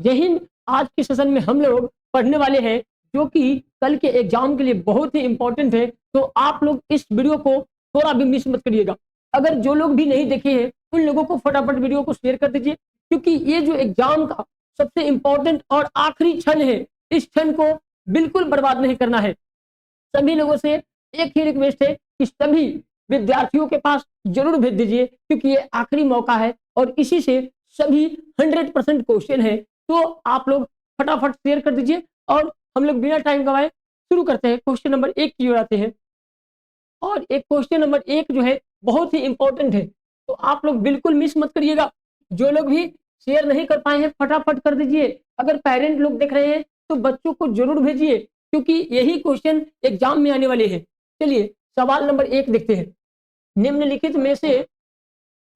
यही आज के सेशन में हम लोग पढ़ने वाले हैं, जो कि कल के एग्जाम के लिए बहुत ही इंपॉर्टेंट है। तो आप लोग इस वीडियो को थोड़ा भी मिस मत करिएगा। अगर जो लोग भी नहीं देखे हैं उन लोगों को फटाफट वीडियो को शेयर कर दीजिए, क्योंकि ये जो एग्जाम का सबसे इंपॉर्टेंट और आखिरी क्षण है, इस क्षण को बिल्कुल बर्बाद नहीं करना है। सभी लोगों से एक ही रिक्वेस्ट है कि सभी विद्यार्थियों के पास जरूर भेज दीजिए, क्योंकि ये आखिरी मौका है और इसी से सभी 100% क्वेश्चन है। तो आप लोग फटाफट शेयर कर दीजिए और हम लोग बिना टाइम गवाए शुरू करते हैं। क्वेश्चन नंबर 1 की ओर आते हैं और एक क्वेश्चन नंबर 1 जो है बहुत ही इंपॉर्टेंट है, तो आप लोग बिल्कुल मिस मत करिएगा। जो लोग भी शेयर नहीं कर पाए हैं फटाफट कर दीजिए। अगर पेरेंट लोग देख रहे हैं तो बच्चों को जरूर भेजिए, क्योंकि यही क्वेश्चन एग्जाम में आने वाले हैं। चलिए सवाल नंबर 1 देखते हैं। निम्नलिखित में से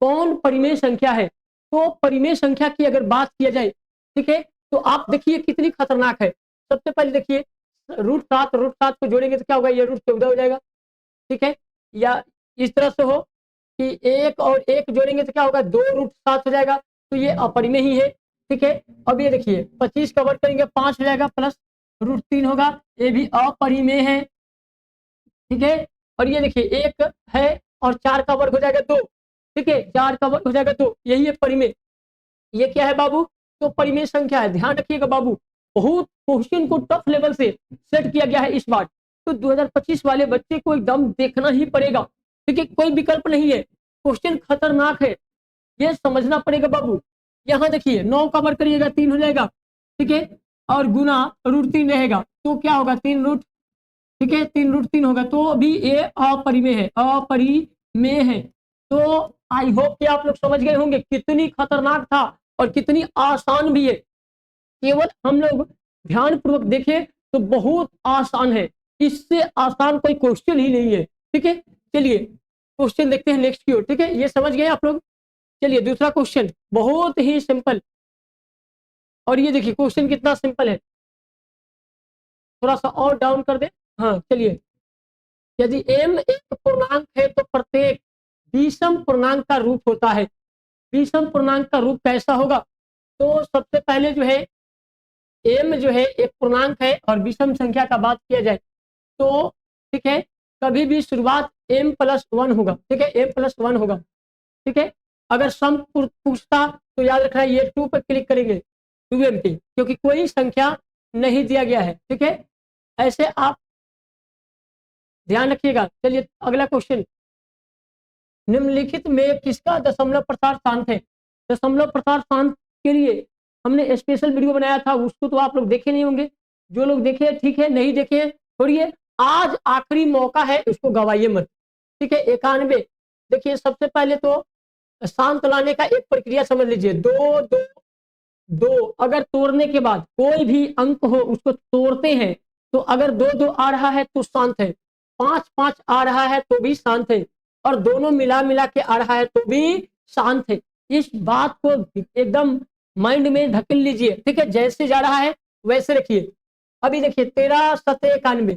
कौन परिमेय संख्या है? तो परिमेय संख्या की अगर बात किया जाए, ठीक है, तो आप देखिए कितनी खतरनाक है। सबसे पहले देखिए √7 को जोड़ेंगे तो क्या होगा, ये √14 हो जाएगा, ठीक है। या इस तरह से हो कि 1 और 1 जोड़ेंगे तो क्या होगा, 2√7 हो जाएगा, तो ये अपरिमेय ही है, ठीक है। अब ये देखिए 25 का वर्ग करेंगे 5 हो जाएगा, प्लस √3 होगा, ये भी अपरिमेय है, ठीक है। और ये देखिए 1 है और 4 का वर्ग हो जाएगा 2, ठीक है, 4 का वर्ग हो जाएगा 2, यही है परिमेय। ये क्या है बाबू? तो परिमेय संख्या है। ध्यान रखिएगा बाबू, बहुत क्वेश्चन को टफ लेवल से सेट किया गया है इस बार, तो 2025 वाले बच्चे को एकदम देखना ही पड़ेगा, ठीक है, कोई विकल्प नहीं है। क्वेश्चन खतरनाक है, ये समझना पड़ेगा बाबू। यहाँ देखिए 9 का वर्ग करिएगा 3 हो जाएगा, ठीक है, और गुना √3 रहेगा तो क्या होगा 3 ठीक है, 3 √3 होगा, तो भी ये अपरिमेय है, अपरिमेय है। तो आई होप कि आप लोग समझ गए होंगे कितनी खतरनाक था और कितनी आसान भी है। केवल हम लोग ध्यान पूर्वक देखें तो बहुत आसान है, इससे आसान कोई क्वेश्चन ही नहीं है, ठीक है। चलिए क्वेश्चन देखते हैं नेक्स्ट की ओर, ठीक है, ये समझ गए आप लोग। चलिए दूसरा क्वेश्चन बहुत ही सिंपल, और ये देखिए क्वेश्चन कितना सिंपल है, थोड़ा सा और डाउन कर दे। हाँ चलिए, यदि m एक पूर्णांक है तो प्रत्येक विषम पूर्णांक का रूप होता है। विषम पूर्णांक का रूप कैसा होगा? तो सबसे पहले जो है m जो है एक पूर्णांक है और विषम संख्या का बात किया जाए तो ठीक है, कभी भी शुरुआत m+1 होगा, ठीक है, m+1 होगा, ठीक है। अगर सम पूछता तो याद रखना ये 2 पर क्लिक करेंगे, 2m पे, क्योंकि कोई संख्या नहीं दिया गया है, ठीक है, ऐसे आप ध्यान रखिएगा। चलिए अगला क्वेश्चन, निम्नलिखित में किसका दशमलव प्रसार शांत है? दशमलव प्रसार शांत के लिए हमने स्पेशल वीडियो बनाया था, उसको तो आप लोग देखे नहीं होंगे। जो लोग देखे ठीक है, नहीं देखे छोड़िए, आज आखिरी मौका है, उसको गवाइए मत, ठीक है। 91 देखिए, सबसे पहले तो शांत लाने का एक प्रक्रिया समझ लीजिए, 2 2 2 अगर तोड़ने के बाद कोई भी अंक हो उसको तोड़ते हैं तो अगर 2 2 आ रहा है तो शांत है, 5 5 आ रहा है तो भी शांत है, और दोनों मिला मिला के आ रहा है तो भी शांत है। इस बात को एकदम माइंड में ढकेल लीजिए, ठीक है, जैसे जा रहा है वैसे रखिए। अभी देखिए 13 7 91,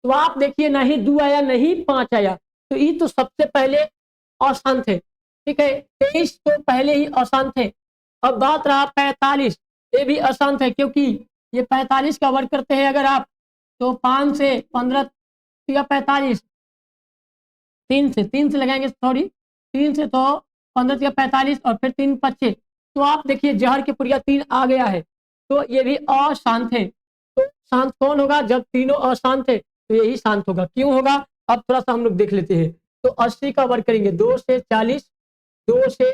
तो आप देखिए नहीं 2 आया नहीं 5 आया, तो ये तो सबसे पहले अशांत है, ठीक है। 23 तो पहले ही अशांत है। अब बात रहा 45, ये भी अशांत है, क्योंकि ये 45 का वर्ग करते हैं अगर आप, तो 5 से 15 या 45, 3 से लगाएंगे, सॉरी 3 से तो 15 या 45 और फिर 3 5, तो आप देखिए जहर के पुरिया 3 आ गया है, तो ये भी अशांत है। तो शांत कौन होगा? जब तीनों अशांत है तो यही शांत होगा। क्यों होगा? अब थोड़ा सा हम लोग देख लेते हैं। तो 80 का वर्ग करेंगे, 2 से 40, 2 से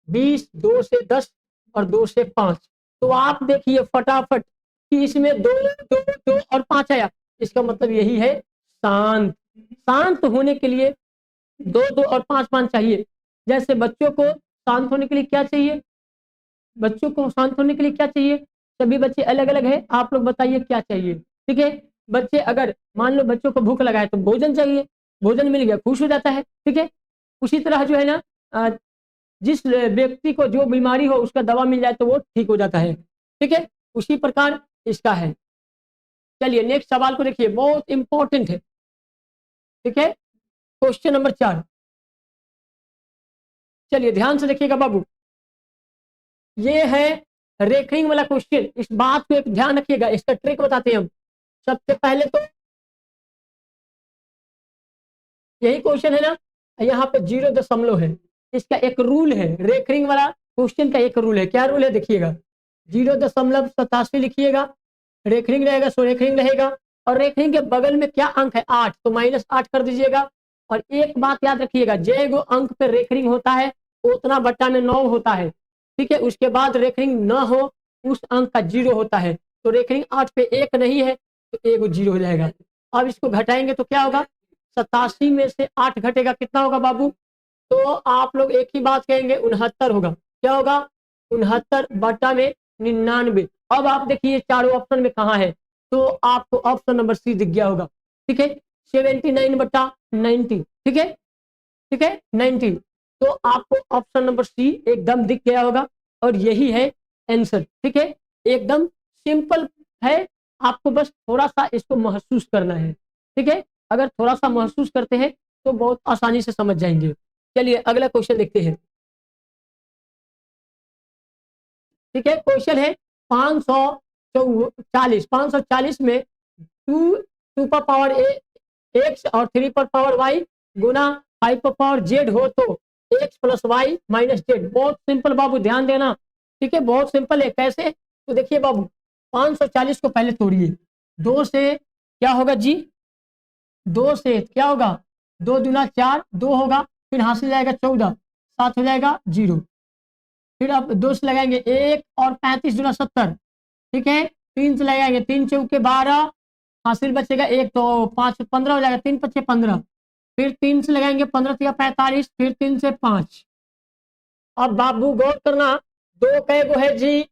20, 2 से 10 और 2 से 5, तो आप देखिए फटाफट कि इसमें 2 2 2 और 5 आया, इसका मतलब यही है शांत। शांत होने के लिए 2 2 और 5 5 चाहिए। जैसे बच्चों को शांत होने के लिए क्या चाहिए? बच्चों को शांत होने के लिए क्या चाहिए? सभी बच्चे अलग अलग है, आप लोग बताइए क्या चाहिए, ठीक है। बच्चे अगर मान लो बच्चों को भूख लगा है तो भोजन चाहिए, भोजन मिल गया खुश हो जाता है, ठीक है। उसी तरह जो है ना, जिस व्यक्ति को जो बीमारी हो उसका दवा मिल जाए तो वो ठीक हो जाता है, ठीक है, उसी प्रकार इसका है। चलिए नेक्स्ट सवाल को देखिए, बहुत इंपॉर्टेंट है, ठीक है, क्वेश्चन नंबर 4। चलिए ध्यान से देखिएगा बाबू, ये है रेखरिंग वाला क्वेश्चन, इस बात को एक ध्यान रखिएगा, इसका ट्रिक बताते हैं हम। सबसे पहले तो यही क्वेश्चन है ना, यहाँ पे 0 है, इसका एक रूल है, रेखरिंग वाला क्वेश्चन का एक रूल है। क्या रूल है देखिएगा, 0.87 लिखिएगा, रेखरिंग रहेगा सो रेखरिंग रहेगा, और रेखरिंग के बगल में क्या अंक है 8, तो -8 कर दीजिएगा। और एक बात याद रखिएगा, जय गो अंक पे रेखरिंग होता है उतना बट्टा में 9 होता है, ठीक है। उसके बाद रेखरिंग न हो उस अंक का 0 होता है, तो रेखरिंग 8 पे 1 नहीं है तो 1 0 हो जाएगा। अब इसको घटाएंगे तो क्या होगा, 87 में से 8 घटेगा कितना होगा बाबू, तो आप लोग एक ही बात कहेंगे 69 होगा। क्या होगा, 69 बटा में 99। अब आप देखिए चारों ऑप्शन में कहाँ है, तो आपको ऑप्शन नंबर सी दिख गया होगा, ठीक है, 79 बटा 90, ठीक है, ठीक है 90, तो आपको ऑप्शन नंबर सी एकदम दिख गया होगा, और यही है आंसर, ठीक है। एकदम सिंपल है, आपको बस थोड़ा सा इसको महसूस करना है, ठीक है। अगर थोड़ा सा महसूस करते हैं तो बहुत आसानी से समझ जाएंगे। चलिए अगला क्वेश्चन देखते हैं, ठीक है। क्वेश्चन है 540 में 2 पर पावर एक्स और 3 पर पावर वाई गुना 5 पर पावर जेड हो तो X plus Y minus Z. बहुत सिंपल बाबू, ध्यान देना, ठीक है, बहुत सिंपल है। कैसे, तो देखिए बाबू 540 को पहले तोड़िए, 2 से क्या होगा जी, 2 से क्या होगा, 2 दूना 4, 2 होगा, फिर हासिल जाएगा 14, 7 हो जाएगा 0, फिर आप 2 से लगाएंगे 1 और 35 दूना 70, ठीक है, 3 से लगाएंगे 3 चौके 12, हासिल बचेगा 1, तो 5 15 हो जाएगा, 3 5 15, फिर 3 से लगाएंगे 15 या 45, फिर 3 से 5। अब बाबू गौर करना, 2 कै गो है जी,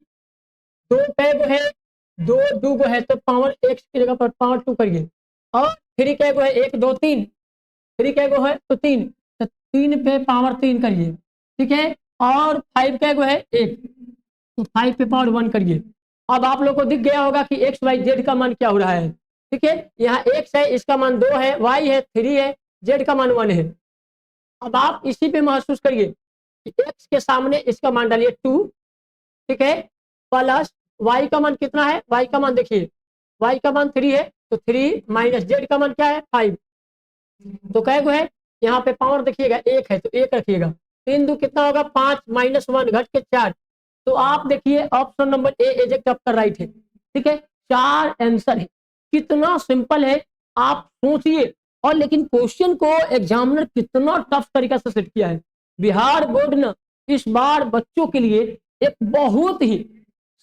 2 कै गो है, 2 2 गो है, तो पावर एक्स की जगह पर पावर 2 करिए, और 3 कै गो है, 1 2 3, 3 कै गो है तो 3, तो 3 पे पावर 3 करिए, ठीक है, और 5 कै गो है 1, तो 5 पे पावर 1 करिए। अब आप लोग को दिख गया होगा कि एक्स वाई जेड का मान क्या हो रहा है, ठीक है, यहाँ एक्स है इसका मान 2 है, वाई है 3 है, जेड का मान 1 है। अब आप इसी पे महसूस करिए कि एक्स के सामने इसका मान डालिए 2, ठीक है, प्लस वाई का मान कितना है, वाई का मान देखिए, वाई का मान 3 है, तो 3 माइनस जेड का मान क्या है 5, तो कै गो है, यहाँ पे पावर देखिएगा 1 है तो 1 रखिएगा, 3 2 कितना होगा 5 -1 घट के 4, तो आप देखिए ऑप्शन नंबर ए एजेक्ट आपका राइट है, ठीक है, 4 आंसर है। कितना सिंपल है आप सोचिए, और लेकिन क्वेश्चन को एग्जामिनर कितना टफ तरीका से सेट किया है। बिहार बोर्ड ने इस बार बच्चों के लिए एक बहुत ही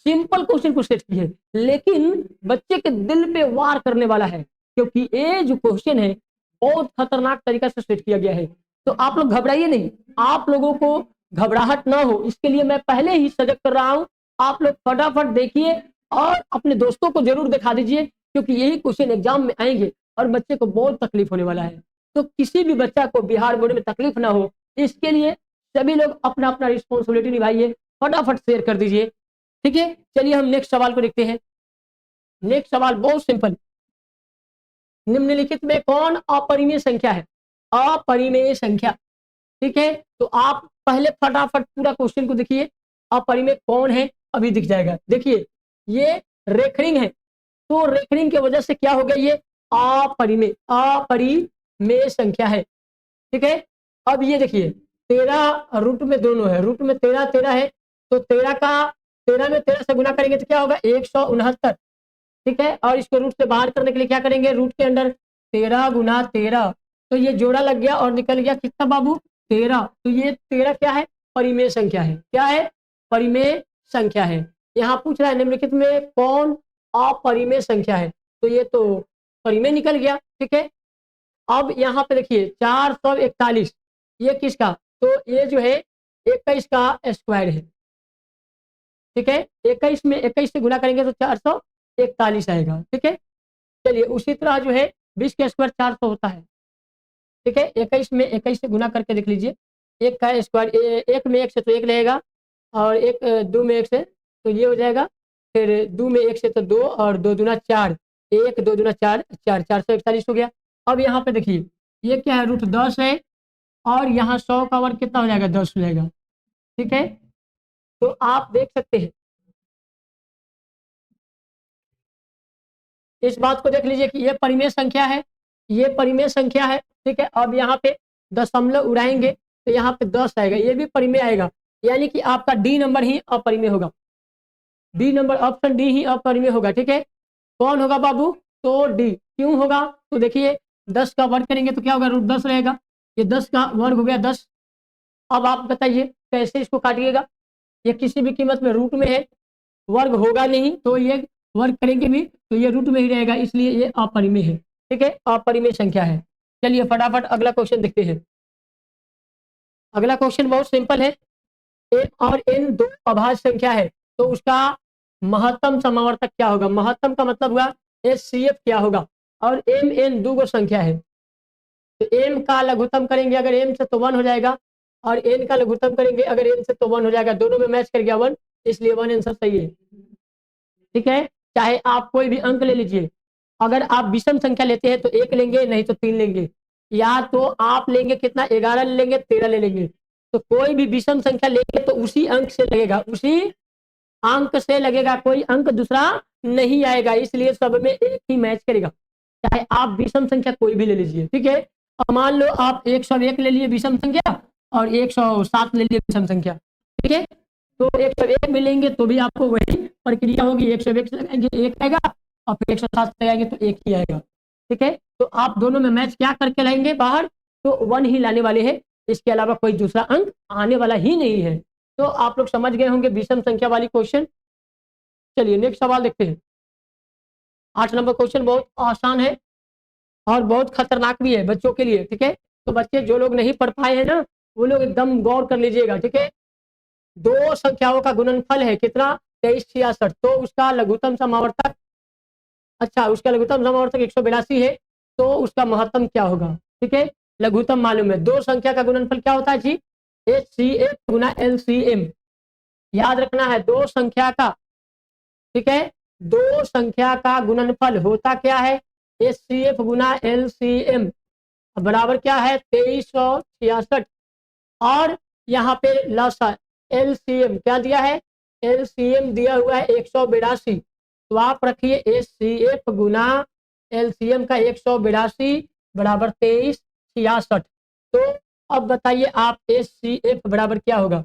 सिंपल क्वेश्चन को सेट की है, लेकिन बच्चे के दिल पे वार करने वाला है, क्योंकि ये जो क्वेश्चन है बहुत खतरनाक तरीका से सेट किया गया है। तो आप लोग घबराइए नहीं, आप लोगों को घबराहट ना हो इसके लिए मैं पहले ही सजग कर रहा हूं, आप लोग फटाफट देखिए और अपने दोस्तों को जरूर दिखा दीजिए, क्योंकि यही क्वेश्चन एग्जाम में आएंगे और बच्चे को बहुत तकलीफ होने वाला है। तो किसी भी बच्चा को बिहार बोर्ड में तकलीफ ना हो, इसके लिए सभी लोग अपना अपना रिस्पॉन्सिबिलिटी निभाइए, फटाफट शेयर कर दीजिए, ठीक है। चलिए हम नेक्स्ट सवाल को देखते हैं। नेक्स्ट सवाल बहुत सिंपल, निम्नलिखित में कौन अपरिमेय संख्या है, अपरिमेय संख्या, ठीक है। तो आप पहले फटाफट पूरा क्वेश्चन को देखिए, अपरिमेय कौन है अभी दिख जाएगा। देखिए ये रेखरिंग है, तो रेखरिंग की वजह से क्या हो गया, ये अपरिमेय अपरिमेय संख्या है, ठीक है। अब ये देखिए 13 रूट में दोनों है, रूट में 13 13 है, तो 13 में 13 से गुना करेंगे तो क्या होगा 169, ठीक है, और इसको रूट से बाहर करने के लिए क्या करेंगे, रूट के अंदर 13 गुना 13, तो ये जोड़ा लग गया और निकल गया कितना बाबू 13, तो ये 13 क्या है, परिमेय संख्या है, क्या है, परिमेय संख्या है। यहाँ पूछ रहा है निम्नलिखित में कौन अपरिमेय संख्या है, तो ये तो परिमेय निकल गया, ठीक है। अब यहाँ पे देखिए 441, ये किसका, तो ये जो है 21 का स्क्वायर है, ठीक है, 21 में 21 से गुना करेंगे तो 441 आएगा, ठीक है। चलिए उसी तरह जो है 20 का स्क्वायर 400 होता है, ठीक है, 21 में 21 से गुना करके देख लीजिए, एक का स्क्वायर एक में 1 से तो 1 रहेगा, और एक 2 में 1 से तो ये हो जाएगा, फिर 2 में 1 से तो 2, और 2 दूना 4, 1 2 दूना 4 4, 441 हो गया। अब यहाँ पे देखिए ये क्या है, रूट 10 है, और यहाँ 100 का वर्ग कितना हो जाएगा 10 हो जाएगा, ठीक है। तो आप देख सकते हैं इस बात को देख लीजिए कि ये परिमेय संख्या है, ये परिमेय संख्या है, ठीक है। अब यहाँ पे दशमलव उड़ाएंगे तो यहाँ पे 10 आएगा, ये भी परिमेय आएगा, यानी कि आपका डी नंबर ही अपरिमेय होगा, डी नंबर ऑप्शन डी ही अपरिमेय होगा, ठीक है। कौन होगा बाबू? तो डी। क्यों होगा? तो देखिए 10 का वर्ग करेंगे तो क्या होगा, √10 रहेगा, ये 10 का वर्ग हो गया 10। अब आप बताइए कैसे इसको काटिएगा, ये किसी भी कीमत में रूट में है, वर्ग होगा नहीं तो ये वर्ग करेंगे भी तो ये रूट में ही रहेगा, इसलिए ये अपरिमेय है, ठीक है, अपरिमेय संख्या है। चलिए फटाफट अगला क्वेश्चन देखते हैं। अगला क्वेश्चन बहुत सिंपल है। एन और एन दो अभाज्य संख्या है तो उसका महत्तम समावर्तक क्या होगा? महत्तम का मतलब हुआ HCF क्या होगा? और एम एन दो गो संख्या है तो एम का लघुत्तम करेंगे अगर एम से तो 1 हो जाएगा, और एन का लघुत्तम करेंगे अगर एन से तो 1 हो जाएगा, दोनों में मैच कर गया 1, इसलिए 1 आंसर सही है, ठीक है। चाहे आप कोई भी अंक ले लीजिए, अगर आप विषम संख्या लेते हैं तो 1 लेंगे, नहीं तो 3 लेंगे, या तो आप लेंगे कितना, 11 ले लेंगे, 13 ले लेंगे, तो कोई भी विषम संख्या लेंगे तो उसी अंक से लगेगा, उसी अंक से लगेगा, कोई अंक दूसरा नहीं आएगा, इसलिए सब में एक ही मैच करेगा, चाहे आप विषम संख्या कोई भी ले लीजिए, ठीक है। अब मान लो आप 101 ले लिए विषम संख्या और 107 ले लिए विषम संख्या, ठीक है, तो 101 मिलेंगे तो भी आपको वही प्रक्रिया होगी, 101 से लगाएंगे 1 आएगा और फिर 107 लगाएंगे तो 1 ही आएगा, ठीक है। तो आप दोनों में मैच क्या करके लाएंगे बाहर, तो 1 ही लाने वाले हैं, इसके अलावा कोई दूसरा अंक आने वाला ही नहीं है। तो आप लोग समझ गए होंगे विषम संख्या वाली क्वेश्चन। चलिए नेक्स्ट सवाल देखते हैं। 8 नंबर क्वेश्चन बहुत आसान है और बहुत खतरनाक भी है बच्चों के लिए, ठीक है। तो बच्चे जो लोग नहीं पढ़ पाए हैं ना, वो लोग एकदम गौर कर लीजिएगा, ठीक है। दो संख्याओं का गुणनफल है कितना, 2366, तो उसका लघुत्तम समावर्तक, अच्छा उसका लघुत्तम समावर्तक 182 है, तो उसका महत्तम क्या होगा, ठीक है। लघुत्तम मालूम है, दो संख्या का गुणनफल क्या होता है जी, HCF गुना LCM, याद रखना है, दो संख्या का, ठीक है, दो संख्या का गुणनफल होता क्या है, HCF गुना LCM बराबर क्या है 2366, और यहाँ पे लसा LCM क्या दिया है, LCM दिया हुआ है 182, तो आप रखिए HCF गुना LCM का 182 बराबर 2366। तो अब बताइए आप HCF बराबर क्या होगा,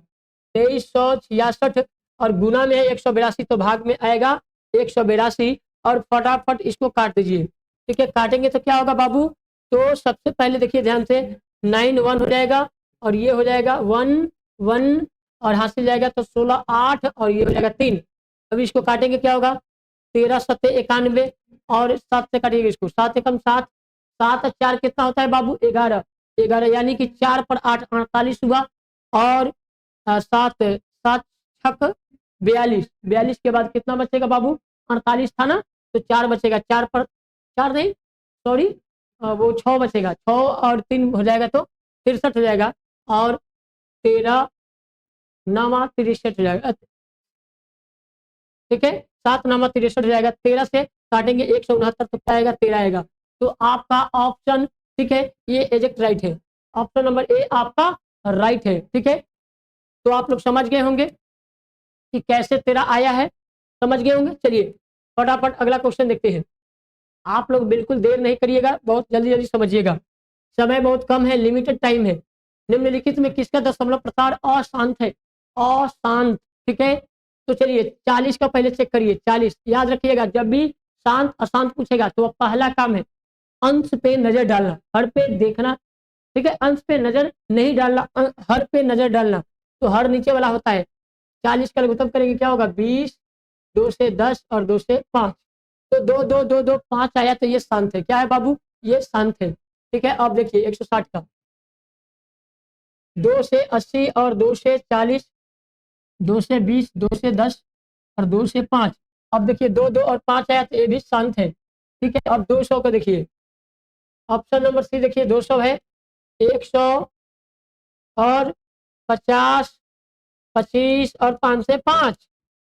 2366 और गुना में है 182 तो भाग में आएगा 182, और फटाफट इसको काट दीजिए, ठीक है। काटेंगे तो क्या होगा बाबू, तो सबसे पहले देखिए ध्यान से 9 1 हो जाएगा और ये हो जाएगा 1 1 और हासिल जाएगा तो 16 8 और ये हो जाएगा 3। अभी इसको काटेंगे क्या होगा, 13 7 91 और 7 से काटिएगा इसको, 7 एकम 7, 7 और 4 कितना होता है बाबू 11, 11 यानी कि 4 पर 8 48 हुआ, और 7 7 छक 42, 42 के बाद कितना बचेगा बाबू, 48 था ना, तो 4 बचेगा, 4 पर 4 नहीं सॉरी वो 6 बचेगा, 6 और 3 हो जाएगा तो 63 हो जाएगा, और 13 9 63 हो जाएगा, ठीक है, 7 9 63 हो जाएगा, 13 से काटेंगे 169 तो क्या आएगा 13 आएगा, तो आपका ऑप्शन, ठीक है, ये एग्जैक्ट राइट है, ऑप्शन नंबर ए आपका राइट है, ठीक है। तो आप लोग समझ गए होंगे कि कैसे 13 आया है, समझ गए होंगे। चलिए फटाफट अगला क्वेश्चन देखते हैं। आप लोग बिल्कुल देर नहीं करिएगा, बहुत जल्दी जल्दी समझिएगा, समय बहुत कम है, लिमिटेड टाइम है। निम्नलिखित में किसका दशमलव प्रसार अशांत है, अशांत, ठीक है। तो चलिए 40 का पहले चेक करिए, 40 याद रखिएगा, जब भी शांत अशांत पूछेगा तो पहला काम है अंश पे नजर डालना, हर पे देखना, ठीक है, अंश पे नजर नहीं डालना, हर पे नजर डालना, तो हर नीचे वाला होता है। 40 का लघुत्तम करेंगे क्या होगा 20, 2 से 10 और 2 से 5, तो 2 2 2 2 5 आया, तो ये शांत है, क्या है बाबू, ये शांत है, ठीक है। अब देखिए 160 का 2 से 80 और 2 से 40, 2 से 20, 2 से 10 और 2 से 5, अब देखिए 2 2 और 5 आया तो ये भी शांत है, ठीक है। अब 200 को देखिए, ऑप्शन नंबर सी देखिए 200 है, 100 और 50 25 और 5 से 5,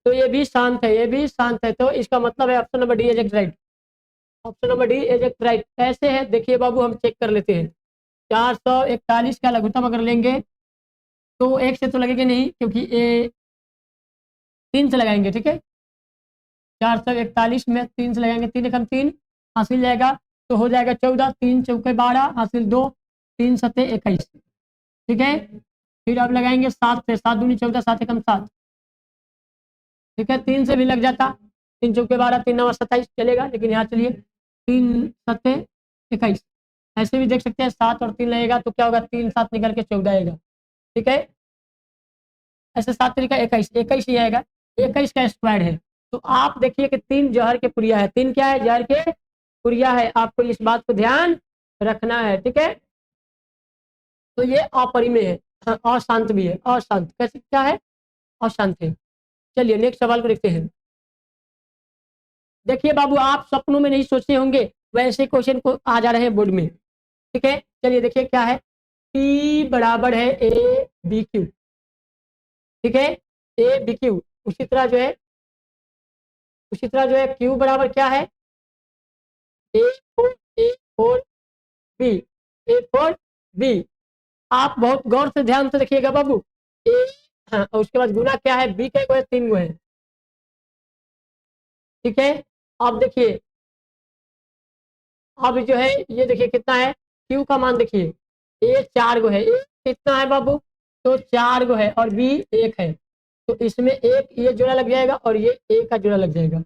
तो ये भी शांत है, ये भी शांत है, तो इसका मतलब है option number D is right, option number D is right. कैसे है देखिए बाबू, हम चेक कर लेते हैं। 441 का लघुत्तम अगर लेंगे तो 1 से तो लगेगा नहीं, क्योंकि ये 3 से लगाएंगे, ठीक है, 441 में 3 से लगाएंगे, 3 एकम 3 हासिल जाएगा तो हो जाएगा 14, 3 चौके 12 हासिल 2, 3 सत्ते 21। ठीक है, फिर अब लगाएंगे 7 से, 7 दूनी 14, 7 एकम 7। ठीक है, 3 से भी लग जाता, 3 चौके 12, 3 नवा 27 चलेगा, लेकिन यहाँ चलिए 3 सत्ते 21। ऐसे भी देख सकते हैं 7 और 3 लगेगा तो क्या होगा, 3 7 निकल के 14 आएगा। ठीक है, ऐसे 7 तरीका 21, 21 ही आएगा, 21 का स्क्वायर है। तो आप देखिए कि 3 जहर के पुरिया है, 3 क्या है, जहर के पुरिया है, आपको इस बात को ध्यान रखना है। ठीक है, तो ये अपरिमेय है, अशांत भी है, अशांत कैसे क्या है, अशांत है। चलिए नेक्स्ट सवाल को देखते हैं। देखिए बाबू, आप सपनों में नहीं सोचे होंगे, वैसे क्वेश्चन को आ जा रहे हैं बोर्ड में। ठीक है, चलिए देखिए क्या है, P बराबर है ए बी क्यू। ठीक है, ए बी क्यू, उसी तरह जो है क्यू बराबर क्या है, ए फोर बी, ए4 बी। आप बहुत गौर से ध्यान से देखिएगा बाबू, ए, हाँ, और उसके बाद गुना क्या है, बी का गो है, 3 गो है। ठीक है, अब देखिए, अब जो है ये देखिए कितना है, क्यू का मान देखिए, ए 4 गो है, ए कितना है बाबू, तो 4 गो है, और बी 1 है, तो इसमें एक ये जोड़ा लग जाएगा और ये ए का जोड़ा लग जाएगा।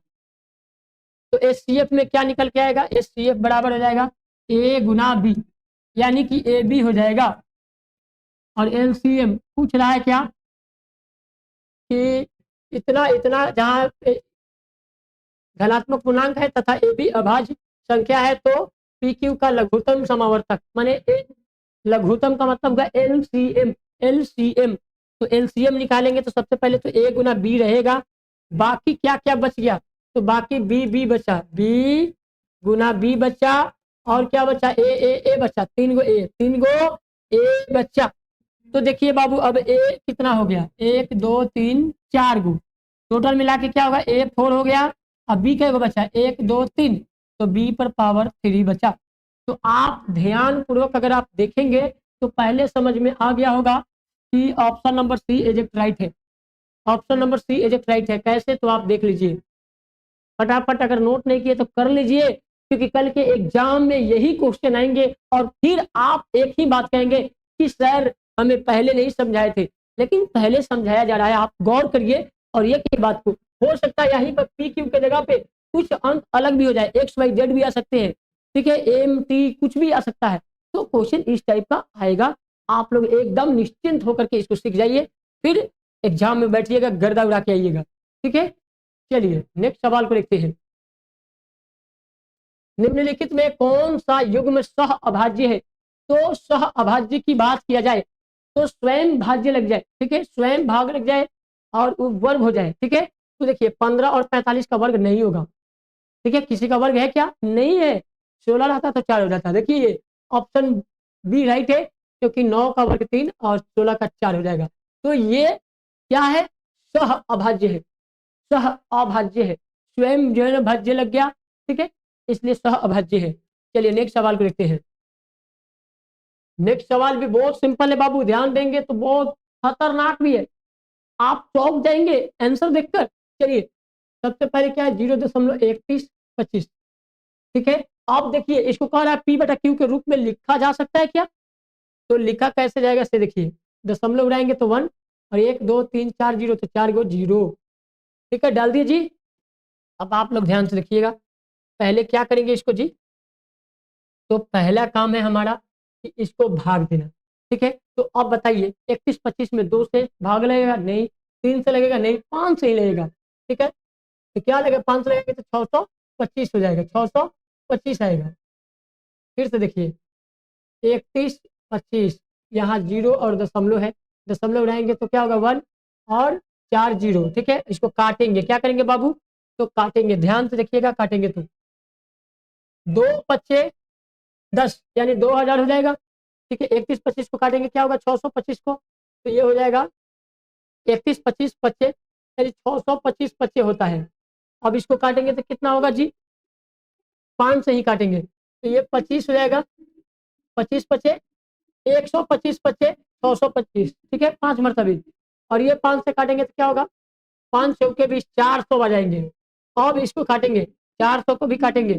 तो एचसीएफ में क्या निकल के आएगा, एचसीएफ बराबर हो जाएगा ए गुना बी, यानी कि ए बी हो जाएगा। और एलसीएम पूछ रहा है क्या, कि इतना इतना जहाँ धनात्मक पूर्णांक है तथा ए बी अभाज्य संख्या है, तो पी क्यू का लघुत्तम समावर्तक, माने लघुत्तम का मतलब होगा एलसीएम। एलसीएम, तो एलसीएम निकालेंगे तो सबसे पहले तो ए गुना बी रहेगा, बाकी क्या क्या बच गया, तो बाकी बी बी बचा, बी गुना बी बचा, और क्या बचा, ए बचा, 3 गो ए, 3 गो ए बचा। तो देखिए बाबू, अब ए कितना हो गया, 1 2 3 4 गो, टोटल मिला के क्या होगा, ए4 हो गया। अब बी का बचा 1 2 3, तो बी पर पावर 3 बचा। तो आप ध्यान पूर्वक अगर आप देखेंगे तो पहले समझ में आ गया होगा कि option number C eject right है, option number C eject right है। कैसे, तो आप देख लीजिए फटाफट, अगर नोट नहीं किए तो कर लीजिए, क्योंकि कल के एग्जाम में यही क्वेश्चन आएंगे और फिर आप एक ही बात कहेंगे कि सर हमें पहले नहीं समझाए थे, लेकिन पहले समझाया जा रहा है, आप गौर करिए। और एक बात को, हो सकता है यहीं पर पी क्यू के जगह पे कुछ अंक अलग भी हो जाए, एक्स वाई जेड भी आ सकते हैं, ठीक है, एम टी कुछ भी आ सकता है, तो क्वेश्चन इस टाइप का आएगा। आप लोग एकदम निश्चिंत होकर के इसको सीख जाइए, फिर एग्जाम में बैठिएगा, गर्दा उड़ा के आइएगा। ठीक है, चलिए नेक्स्ट सवाल को देखते हैं। निम्नलिखित में कौन सा युग्म सह अभाज्य है, तो सह अभाज्य की बात किया जाए तो स्वयं भाज्य लग जाए, ठीक है, स्वयं भाग लग जाए और वर्ग हो जाए। ठीक है, तो देखिए 15 और 45 का वर्ग नहीं होगा, ठीक है, किसी का वर्ग है क्या, नहीं है, 16 रहता तो 4 हो जाता। देखिए ये ऑप्शन बी राइट है, क्योंकि 9 का वर्ग 3 और 16 का 4 हो जाएगा। तो ये क्या है, सह अभाज्य है, सह अभाज्य है, स्वयं जो है ना भाज्य लग गया, ठीक है, इसलिए सह अभाज्य है। चलिए नेक्स्ट सवाल को देखते हैं। नेक्स्ट सवाल भी बहुत सिंपल है बाबू, ध्यान देंगे तो बहुत खतरनाक भी है, आप चौंक जाएंगे आंसर देखकर। चलिए सबसे पहले क्या है, 0.3125, ठीक है। आप देखिए इसको कह रहा है पी बटा क्यू के रूप में लिखा जा सकता है क्या, तो लिखा कैसे जाएगा से देखिए, दशमलव उड़ाएंगे तो 1 और 1 2 3 4 0 तो 4 गो 0, ठीक है, डाल दिए जी। अब आप लोग ध्यान से देखिएगा, पहले क्या करेंगे इसको जी, तो पहला काम है हमारा कि इसको भाग देना, ठीक है। तो अब बताइए 31 25 में 2 से भाग लगेगा, नहीं, 3 से लगेगा, नहीं, 5 से ही लगेगा, ठीक है। तो क्या लगेगा, 5 से लगेगा तो 625 हो जाएगा, 625 आएगा। फिर से देखिए 31 25, यहाँ 0 और दशमलव है, दशमलव उड़ाएंगे तो क्या होगा 1 और 4 0, ठीक है। इसको काटेंगे, क्या करेंगे बाबू, तो काटेंगे, ध्यान से देखिएगा, काटेंगे तो 2 पच्चे 10 यानी 2000 हो जाएगा, ठीक है। 31 25 को काटेंगे क्या होगा, 625 को, तो ये हो जाएगा 31 25 पच्चे यानी 625 पच्चे होता है। अब इसको काटेंगे तो कितना होगा जी, 5 से ही काटेंगे तो ये 25 हो जाएगा, 25 पच्चे 125 पच्चे 625, ठीक है, 5 मरतबे। और ये 5 से काटेंगे तो क्या होगा, 5 चौके 20, 400 आ जाएंगे, अब इसको काटेंगे, 400 को भी काटेंगे,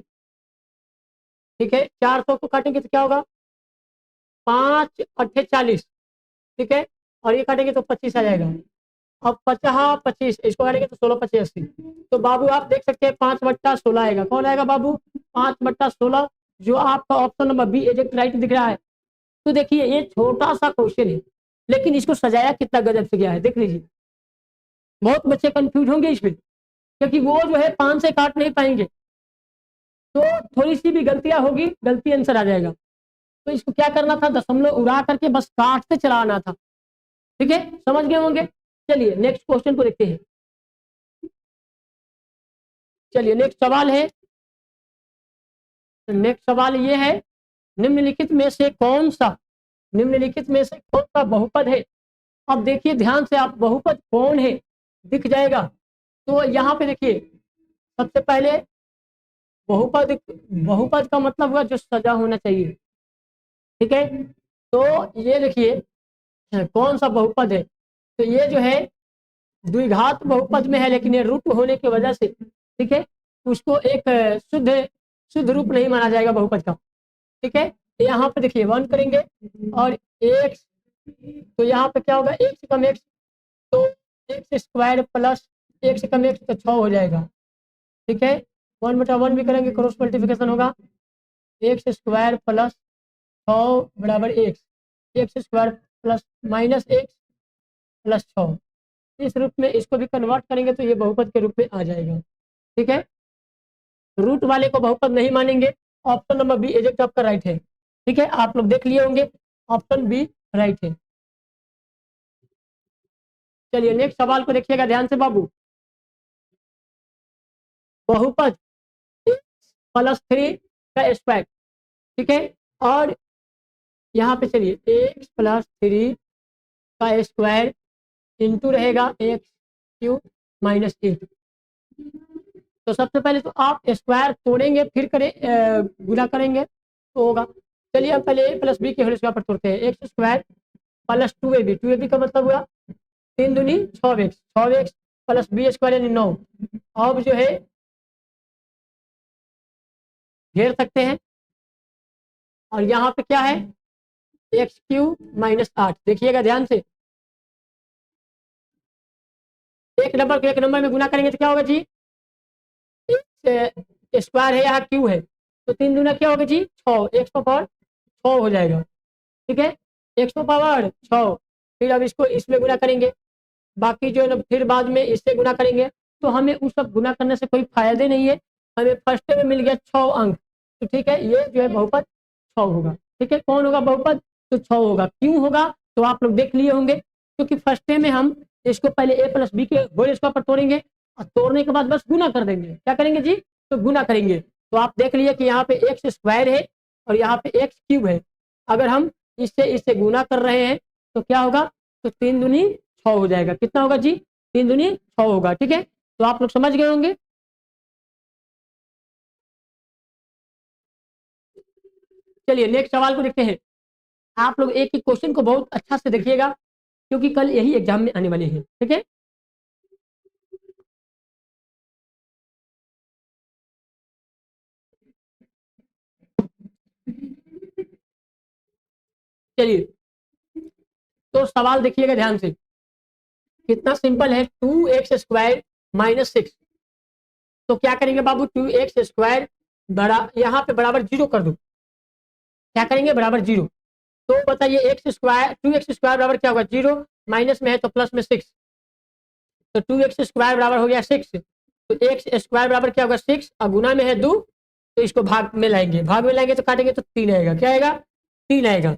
ठीक है, 400 को काटेंगे तो क्या होगा, 5 × 8 = 40, ठीक है, और ये काटेंगे तो 25 आ जाएगा। अब 50 25 इसको काटेंगे तो 16 × 25 = 80। तो बाबू आप देख सकते हैं 5/16 आएगा। कौन आएगा बाबू, 5/16, जो आपका option number be exact right दिख रहा है। तो देखिए ये छोटा सा क्वेश्चन है, लेकिन इसको सजाया कितना गजब से गया है, देख लीजिए। बहुत बच्चे कंफ्यूज होंगे इसमें, क्योंकि वो जो है 5 से काट नहीं पाएंगे, तो थोड़ी सी भी गलतियां होगी, गलती आंसर आ जाएगा। तो इसको क्या करना था, दशमलव उड़ा करके बस काटते चलाना था, ठीक है, समझ गए होंगे। चलिए नेक्स्ट क्वेश्चन को देखते हैं। चलिए नेक्स्ट सवाल है, नेक्स्ट सवाल ये है, निम्नलिखित में से कौन सा, निम्नलिखित में से कौन सा बहुपद है। अब देखिए ध्यान से, आप बहुपद कौन है दिख जाएगा। तो यहाँ पे देखिए, सबसे पहले बहुपद, बहुपद का मतलब हुआ जो सजा होना चाहिए, ठीक है। तो ये देखिए कौन सा बहुपद है, तो ये जो है द्विघात बहुपद में है, लेकिन ये रूट होने की वजह से, ठीक है, उसको एक शुद्ध शुद्ध रूप नहीं माना जाएगा बहुपद का, ठीक है। यहाँ पे देखिए 1 करेंगे और x, तो यहाँ पे क्या होगा, x कम x, तो x² प्लस x कम x तो 6 हो जाएगा, ठीक है। 1/1 भी करेंगे, क्रॉस मल्टीप्लिकेशन होगा, x² प्लस 6 बराबर x, x² plus minus x plus 6, इस रूप में इसको भी कन्वर्ट करेंगे तो ये बहुपद के रूप में आ जाएगा, ठीक है। रूट वाले को बहुपद नहीं मानेंगे। ऑप्शन नंबर बी एग्जैक्ट आपका राइट है, ठीक है, आप लोग देख लिए होंगे, ऑप्शन बी राइट है। चलिए नेक्स्ट सवाल को देखिएगा ध्यान से बाबू। बहुपद x+3 का स्क्वायर, ठीक है, और यहाँ पे चलिए x+3 का स्क्वायर इंटू रहेगा x³ - 8। तो सबसे पहले तो आप स्क्वायर तोड़ेंगे, फिर करें गुना करेंगे तो होगा। चलिए हम पहले a + b के होल स्क्वायर पर तोड़ते हैं। x² प्लस 2ab, 2ab का मतलब हुआ 3 दूनी 6x, 6x प्लस b² यानी 9। अब जो है घेर सकते हैं, और यहाँ पे क्या है, x³ - 8। देखिएगा ध्यान से, एक नंबर को एक नंबर में गुना करेंगे तो क्या होगा जी, स्क्वायर है यहाँ क्यू है, तो 3 दूना क्या होगा जी 6, x का पावर 6 हो जाएगा, ठीक है, x का पावर 6। फिर अब इसको इसमें गुना करेंगे, बाकी जो है ना फिर बाद में इससे गुना करेंगे, तो हमें उस सब गुना करने से कोई फायदे नहीं है, हमें फर्स्ट में मिल गया 6 अंक, तो ठीक है, ये जो है बहुपद 6 होगा, ठीक है। कौन होगा बहुपद, तो 6 होगा। क्यों होगा, तो आप लोग देख लिए होंगे, क्योंकि फर्स्ट में हम इसको पहले a + b के होल स्क्वायर पर तोड़ेंगे, और तोड़ने के बाद बस गुना कर देंगे। क्या करेंगे जी, तो गुना करेंगे। तो आप देख लिए कि यहाँ पे x² है और यहाँ पे x³ है। अगर हम इससे इससे गुना कर रहे हैं तो क्या होगा, तो 3 दूनी 6 हो जाएगा। कितना होगा जी, 3 दूनी 6 होगा, ठीक है। तो आप लोग समझ गए होंगे। चलिए नेक्स्ट सवाल को देखते हैं। आप लोग एक एक क्वेश्चन को बहुत अच्छा से देखिएगा, क्योंकि कल यही एग्जाम में आने वाले हैं, ठीक है। चलिए तो सवाल देखिएगा ध्यान से, कितना सिंपल है। 2x² - 6, तो क्या करेंगे बाबू, 2x² बड़ा यहाँ पे बराबर 0 कर दो। क्या करेंगे, बराबर 0। तो बताइए x² 2x² बराबर क्या होगा, 0, माइनस में है तो प्लस में 6, तो 2x² बराबर हो गया 6। तो x² बराबर क्या होगा 6, और गुना में है 2, तो इसको भाग में लाएंगे, भाग में लाएंगे तो काटेंगे तो 3 आएगा। क्या आएगा, 3 आएगा।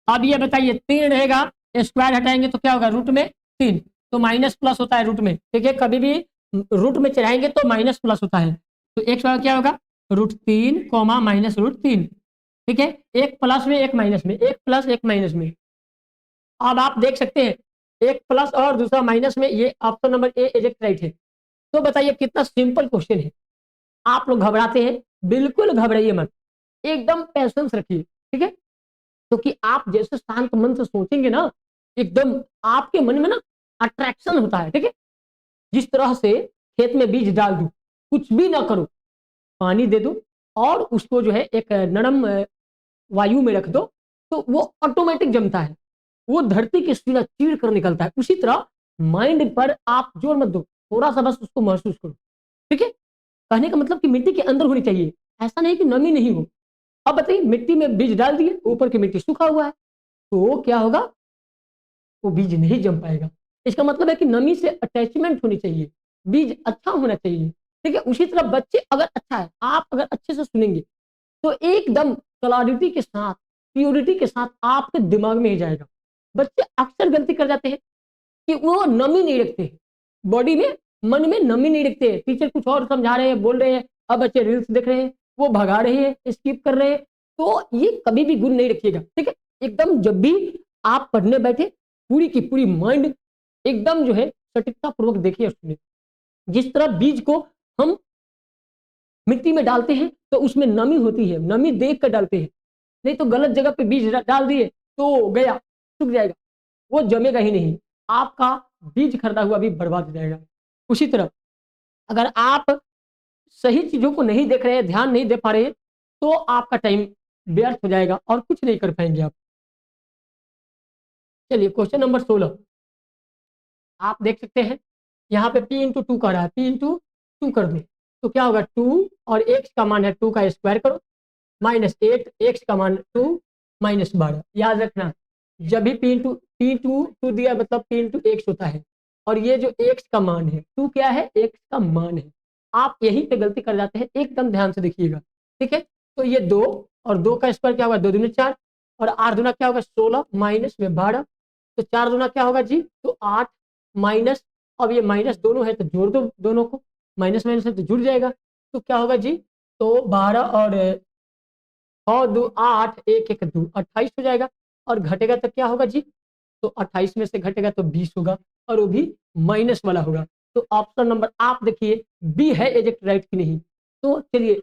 अब ये बताइए 3 रहेगा, स्क्वायर हटाएंगे तो क्या होगा, रूट में 3, तो माइनस प्लस होता है रूट में, ठीक है, कभी भी रूट में चढ़ाएंगे तो माइनस प्लस होता है। तो x बराबर क्या होगा, √3, -√3, ठीक है, एक प्लस में एक माइनस में, एक प्लस एक माइनस में। अब आप देख सकते हैं एक प्लस और दूसरा माइनस में, ये option number A exact right है। तो बताइए कितना सिंपल क्वेश्चन है। आप लोग घबराते हैं, बिल्कुल घबराइए मत, एकदम पेशेंस रखिए, ठीक है। क्योंकि आप जैसे शांत मन से सोचेंगे ना, एकदम आपके मन में ना अट्रैक्शन होता है, ठीक है। जिस तरह से खेत में बीज डाल दूं, कुछ भी ना करो, पानी दे दो और उसको जो है एक नरम वायु में रख दो, तो वो ऑटोमेटिक जमता है, वो धरती की सीना चीर कर निकलता है। उसी तरह माइंड पर आप जोर मत दो, थोड़ा सा बस उसको महसूस करो, ठीक है। कहने का मतलब कि मिट्टी के अंदर होनी चाहिए, ऐसा नहीं कि नमी नहीं हो। अब बताइए, मिट्टी में बीज डाल दिए, ऊपर की मिट्टी सूखा हुआ है, तो क्या होगा, वो बीज नहीं जम पाएगा। इसका मतलब है कि नमी से अटैचमेंट होनी चाहिए, बीज अच्छा होना चाहिए, ठीक है। उसी तरह बच्चे अगर अच्छा है, आप अगर अच्छे से सुनेंगे तो एकदम क्लैरिटी के साथ, प्योरिटी के साथ आपके दिमाग में ही जाएगा। बच्चे अक्सर गलती कर जाते हैं कि वो नमी नहीं रखते बॉडी में, मन में नमी नहीं रखते। टीचर कुछ और समझा रहे हैं, बोल रहे हैं, अब बच्चे रील्स देख रहे हैं, वो भगा रहे हैं, स्किप कर रहे हैं, तो ये कभी भी गुण नहीं रखिएगा, ठीक है। एकदम जब भी आप पढ़ने बैठे, पूरी की पूरी माइंड एकदम जो है सटीकता पूर्वक देखिए और सुनिए। जिस तरह बीज को हम मिट्टी में डालते हैं तो उसमें नमी होती है, नमी देख कर डालते हैं, नहीं तो गलत जगह पे बीज डाल दिए तो गया, सूख जाएगा, वो जमेगा ही नहीं, आपका बीज खरीदा हुआ भी बर्बाद हो जाएगा। उसी तरह अगर आप सही चीजों को नहीं देख रहे हैं, ध्यान नहीं दे पा रहे हैं, तो आपका टाइम व्यर्थ हो जाएगा और कुछ नहीं कर पाएंगे आप। चलिए क्वेश्चन नंबर 16 आप देख सकते हैं, यहाँ पे p इंटू टू कर रहा है, p इंटू टू कर दो तो क्या होगा, 2 और x का मान है 2 का स्क्वायर करो -8, x का मान 2 -12। याद रखना, जब भी p इंटू टू दिया मतलब p इंटू एक्स होता है, और ये जो x का मान है 2 क्या है, x का मान है। आप यहीं पे गलती कर जाते हैं, एकदम ध्यान से देखिएगा, ठीक है। तो ये 2 और 2 का स्क्वायर क्या होगा, 2 दूनी 4 और 8 दूना क्या होगा 16 माइनस में 12, तो 4 दूना क्या होगा जी, तो 8 माइनस, अब ये माइनस दोनों है तो जोड़ दो दोनों को, माइनस माइनस है तो जुड़ जाएगा, तो क्या होगा जी, तो 12 और 2 8 1 1 2 28 हो जाएगा, और घटेगा तो क्या होगा जी, तो 28 में से घटेगा तो 20 होगा, और वो भी माइनस वाला होगा। तो ऑप्शन नंबर आप देखिए बी है एजेक्ट राइट की नहीं। तो चलिए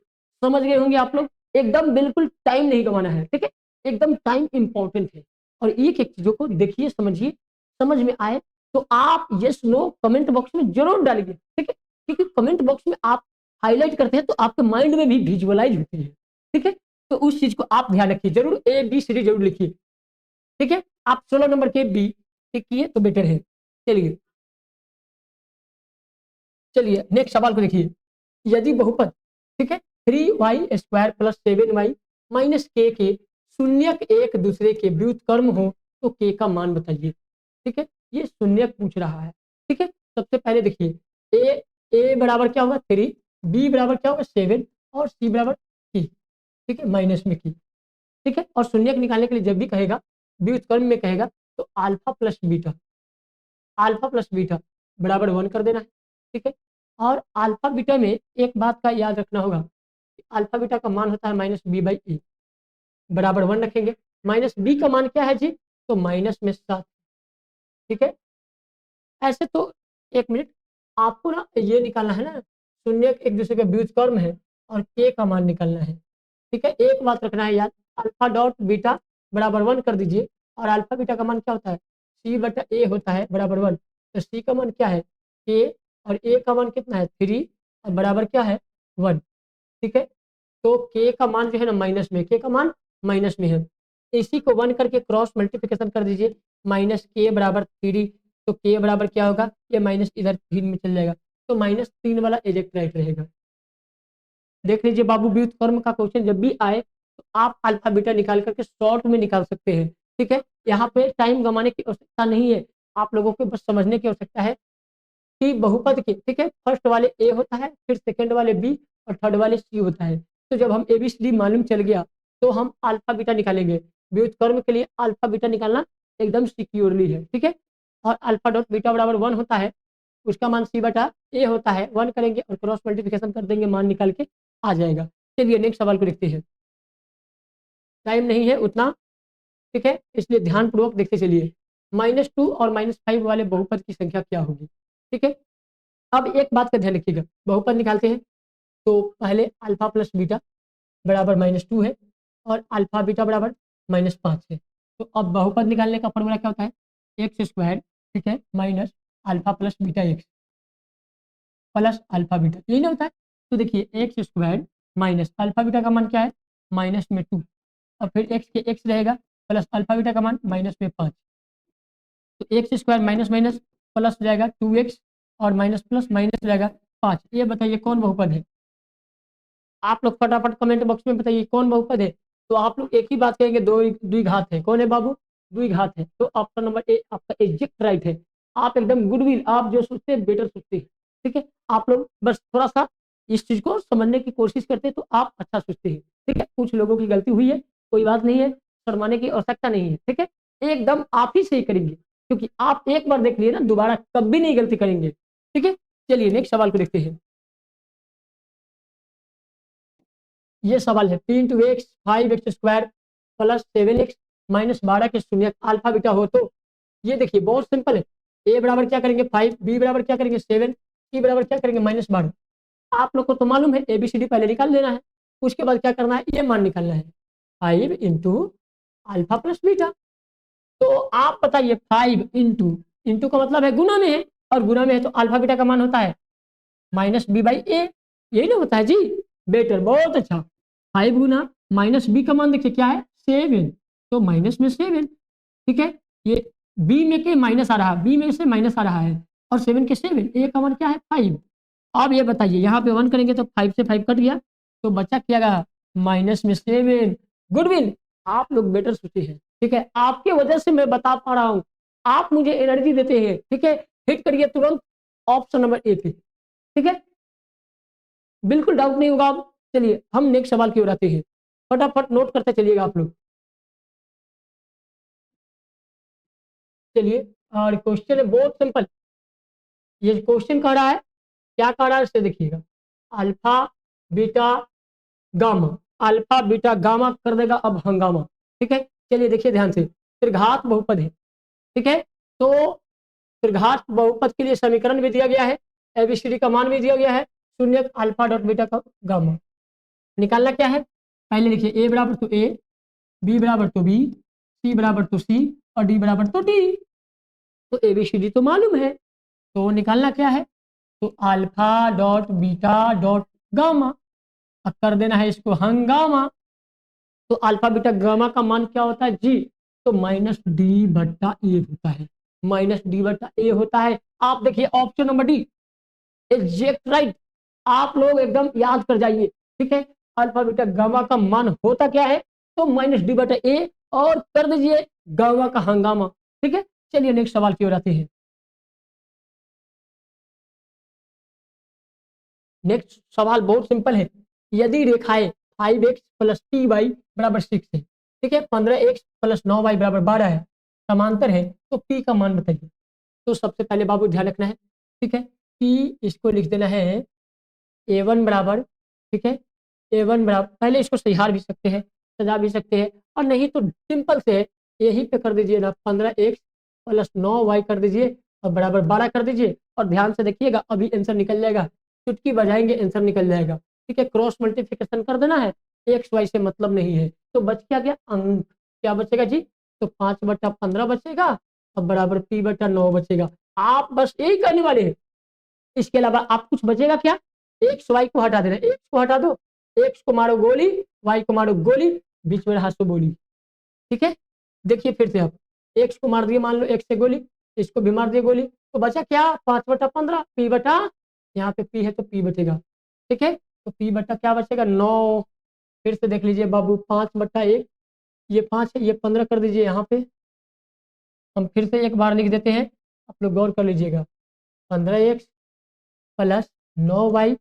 समझ गए होंगे आप लोग, एकदम बिल्कुल टाइम नहीं गंवाना है, ठीक है, एकदम टाइम इंपॉर्टेंट है। और एक एक चीजों को देखिए, समझिए, समझ में आए तो आप यस नो कमेंट बॉक्स में जरूर डालिए, ठीक है, क्योंकि कमेंट बॉक्स में आप हाईलाइट करते हैं तो आपके माइंड में भी विजुअलाइज होती है, ठीक है। तो उस चीज को आप ध्यान रखिए, जरूर ABCD जरूर लिखिए, ठीक है। आप 16 नंबर के बी टिक किए तो बेटर है। चलिए चलिए नेक्स्ट सवाल को देखिए, यदि बहुपद, ठीक है, 3y² + 7y - के शून्यक एक दूसरे के व्युत्क्रम हो तो k का मान बताइए, ठीक है। ये शून्यक पूछ रहा है, ठीक है। सबसे पहले देखिए a बराबर क्या होगा 3, b बराबर क्या होगा 7 और c बराबर k, ठीक है, माइनस में की, ठीक है। और शून्यक निकालने के लिए जब भी कहेगा, व्युत्क्रम में कहेगा, तो अल्फा प्लस बीटा बराबर 1 कर देना है, ठीक है। और अल्फा बीटा में एक बात का याद रखना होगा, अल्फा बीटा का मान होता है -b/a, बराबर 1 रखेंगे, -b का मान क्या है जी, तो माइनस में 7, ठीक है। ऐसे तो एक मिनट, आपको ना ये निकालना है ना, शून्य एक दूसरे के व्युत्क्रम है और k का मान निकालना है, ठीक है। एक बात रखना है याद, अल्फा डॉट बीटा बराबर 1 कर दीजिए, और अल्फा बीटा का मान क्या होता है, c/a होता है बराबर 1, तो c का मान क्या है k, और a का मान कितना है 3 और बराबर क्या है 1, ठीक है। तो k का मान जो है ना माइनस में, k का मान माइनस में है, इसी को 1 करके क्रॉस मल्टीप्लिकेशन कर दीजिए, -k बराबर 3, तो k बराबर क्या होगा, ये माइनस इधर 3 में चल जाएगा, तो -3 वाला एजेक्ट राइट रहेगा। देख लीजिए बाबू, व्युत्क्रम का क्वेश्चन जब भी आए तो आप अल्फा बीटा निकाल करके शॉर्ट में निकाल सकते हैं, ठीक है। यहाँ पे टाइम गंवाने की आवश्यकता नहीं है, आप लोगों को बस समझने की आवश्यकता है कि बहुपद के, ठीक है, फर्स्ट वाले ए होता है, फिर सेकंड वाले बी और थर्ड वाले सी होता है। तो जब हम ABCD मालूम चल गया तो हम अल्फा बीटा निकालेंगे, व्युत्क्रम के लिए अल्फा बीटा निकालना एकदम सिक्योरली है, ठीक है। और अल्फा डॉट बीटा बराबर 1 होता है, उसका मान c/a होता है, 1 करेंगे और क्रॉस मल्टीप्लिकेशन कर देंगे, मान निकाल के आ जाएगा। चलिए नेक्स्ट सवाल को देखते हैं, टाइम नहीं है उतना, ठीक है, इसलिए ध्यानपूर्वक देखते चलिए। -2 और -5 वाले बहुपद की संख्या क्या होगी, ठीक है। अब एक बात का ध्यान रखिएगा, बहुपद निकालते हैं तो पहले अल्फा प्लस बीटा बराबर -2 है और अल्फा बीटा बराबर -5 है। तो अब बहुपद निकालने का फॉर्मूला क्या होता है, x², ठीक है, minus alpha plus beta x, plus alpha beta, यही ना होता है। तो देखिए x square minus alpha beta का मान क्या है, माइनस में 2, और फिर एक्स के एक्स रहेगा प्लस अल्फा बीटा का मान माइनस में 5। तो x square minus minus plus हो जाएगा 2x, और माइनस प्लस माइनस हो जाएगा 5। ये बताइए कौन बहुपद है? आप लोग फटाफट कमेंट बॉक्स में बताइए कौन बहुपद है। तो आप लोग एक ही बात कहेंगे, दो द्विघात है। कौन है बाबू? द्विघात है। तो ऑप्शन नंबर ए आपका एग्जैक्ट राइट है। आप एकदम गुडविल, आप जो सोचते हैं बेटर सोचते हैं। ठीक है, आप लोग बस थोड़ा सा इस चीज को समझने की कोशिश करते हैं तो आप अच्छा सोचते हैं। ठीक है, कुछ लोगों की गलती हुई है, कोई बात नहीं है, शर्माने की आवश्यकता नहीं है। ठीक है, एकदम आप ही सही करेंगे, क्योंकि आप एक बार देख लिए ना, दोबारा कभी नहीं गलती करेंगे। ठीक है, चलिए नेक्स्ट सवाल को देखते हैं। ये सवाल है 3x 5x square plus 7x minus 12 के शून्य अल्फा बीटा हो तो। ये देखिए बहुत सिंपल है। ए बराबर क्या करेंगे 5, बी बराबर क्या करेंगे 7, सी बराबर क्या करेंगे -12। आप लोग को तो मालूम है एबीसीडी पहले निकाल लेना है, उसके बाद क्या करना है, ये मान निकालना है 5 इंटू अल्फा प्लस बीटा। तो आप बताइए 5 इंटू, इंटू का मतलब है गुना में है, और गुना में है तो अल्फा बीटा का मान होता है -b/a, यही ना होता है जी। बेटर, बहुत अच्छा। 5 गुना माइनस बी का मान देखिए क्या है 7, तो माइनस में 7। ठीक है, ये बी में के माइनस आ रहा है, बी में से माइनस आ रहा है, और 7 के 7, ए का मान क्या है 5। अब ये बताइए यहाँ पे 1 करेंगे तो 5 से 5 कट गया, तो बचा क्या गया माइनस में 7। गुडविल, आप लोग बेटर सोचे हैं। ठीक है, आपके वजह से मैं बता पा रहा हूँ, आप मुझे एनर्जी देते हैं। ठीक है, हिट करिए तुरंत ऑप्शन नंबर ए पे। ठीक है, बिल्कुल डाउट नहीं होगा। अब चलिए हम नेक्स्ट सवाल की ओर आते हैं, फटाफट नोट करते चलिएगा आप लोग। चलिए, और क्वेश्चन है बहुत सिंपल। ये क्वेश्चन कह रहा है, क्या कह रहा है इससे देखिएगा, alpha beta gamma, alpha beta gamma कर देगा अब हंगामा। ठीक है, चलिए देखिए ध्यान से, त्रिघात बहुपद है। ठीक है, तो त्रिघात बहुपद के लिए समीकरण भी दिया गया है, एबीसीडी का मान भी दिया गया है, शून्य अल्फा डॉट बीटा का गामा। निकालना क्या है, पहले लिखिए ए बराबर तो ए, बी बराबर तो बी, सी बराबर तो सी, और डी बराबर तो डी। तो एबीसीडी तो मालूम है, तो निकालना क्या है, तो alpha dot beta dot gamma. अब कर देना है इसको हंगामा। तो अल्फा बीटा गामा का मान क्या होता है जी, तो -d/a होता है, -d/a होता है। आप देखिए option number D exact right. आप लोग एकदम याद कर जाइए। ठीक है, अल्फा बीटा गामा का मान होता क्या है, तो -d/a, और कर दीजिए गामा का हंगामा। ठीक है, चलिए नेक्स्ट सवाल की ओर आते हैं। नेक्स्ट सवाल बहुत सिंपल है। यदि रेखाएं 5x प्लस टी वाई बराबर 6 है, ठीक है, 15x प्लस 9y बराबर 12 है, समांतर है, तो p का मान बताइए। तो सबसे पहले बाबू ध्यान रखना है। ठीक है, p इसको लिख देना है a1 बराबर, ठीक है, a1 बराबर, पहले इसको सहार भी सकते हैं, सजा भी सकते हैं, और नहीं तो सिंपल से यही पे कर दीजिए ना, 15x प्लस 9y कर दीजिए और बराबर 12 कर दीजिए, और ध्यान से देखिएगा अभी आंसर निकल जाएगा, चुटकी बजाएंगे आंसर निकल जाएगा। ठीक है, क्रॉस मल्टीप्लिकेशन कर देना है, एक्स वाई से मतलब नहीं है, तो बच क्या गया अंक, क्या बचेगा जी, तो 5/15 बचेगा, और बराबर p/9 बचेगा। आप बस यही करने वाले हैं, इसके अलावा आप कुछ बचेगा क्या, एक्स वाई को हटा देना, एक्स को हटा दो, एक्स को मारो गोली, वाई को मारो गोली, बीच में रहा सो बोली। ठीक है, देखिए फिर से आप एक्स को मार दिए, मान लो एक्स से गोली, इसको भी मार दिए गोली, तो बचा क्या 5/15, पी बटा, यहाँ पे पी है तो पी बचेगा। ठीक है, तो पी बटा क्या बचेगा 9। फिर से देख लीजिए बाबू, 5/1, ये 5 है, ये 15 कर दीजिए यहाँ पे। हम फिर से एक बार लिख देते हैं, आप लोग गौर कर लीजिएगा, 15x प्लस 9y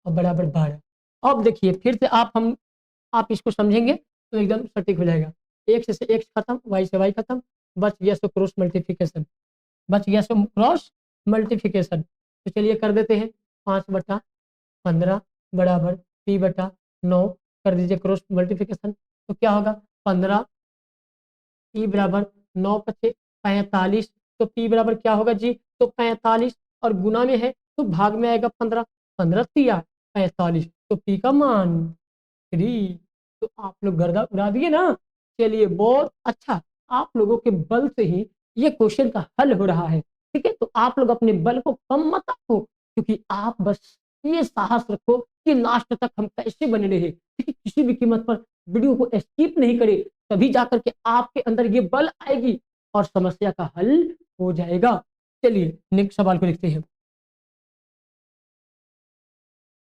और बराबर 12। अब देखिए फिर से आप इसको समझेंगे तो एकदम सटीक हो जाएगा। एक्स से एक्स खत्म, वाई से वाई खत्म, बच गया सो क्रॉस मल्टीप्लिकेशन, बच गया सो क्रॉस मल्टीप्लिकेशन। तो चलिए कर देते हैं, 5/15 बराबर p/9, कर दीजिए क्रॉस मल्टीप्लिकेशन, तो क्या होगा 15, p बराबर 9 पचे 45, तो p बराबर क्या होगा जी, तो 45, और गुना में है तो भाग में आएगा 15, 15 तिया 45, तो p का मान 3। तो आप लोग गर्दा उड़ा दिए ना। चलिए बहुत अच्छा, आप लोगों के बल से ही ये क्वेश्चन का हल हो रहा है। ठीक है, तो आप लोग अपने बल को कम मत रखो, क्योंकि आप बस ये साहस रखो कि लास्ट तक हम कैसे बने रहे, ठीक है, किसी भी कीमत पर वीडियो को स्किप नहीं करें, तभी जाकर के आपके अंदर ये बल आएगी और समस्या का हल हो जाएगा। चलिए नेक्स्ट सवाल को देखते हैं।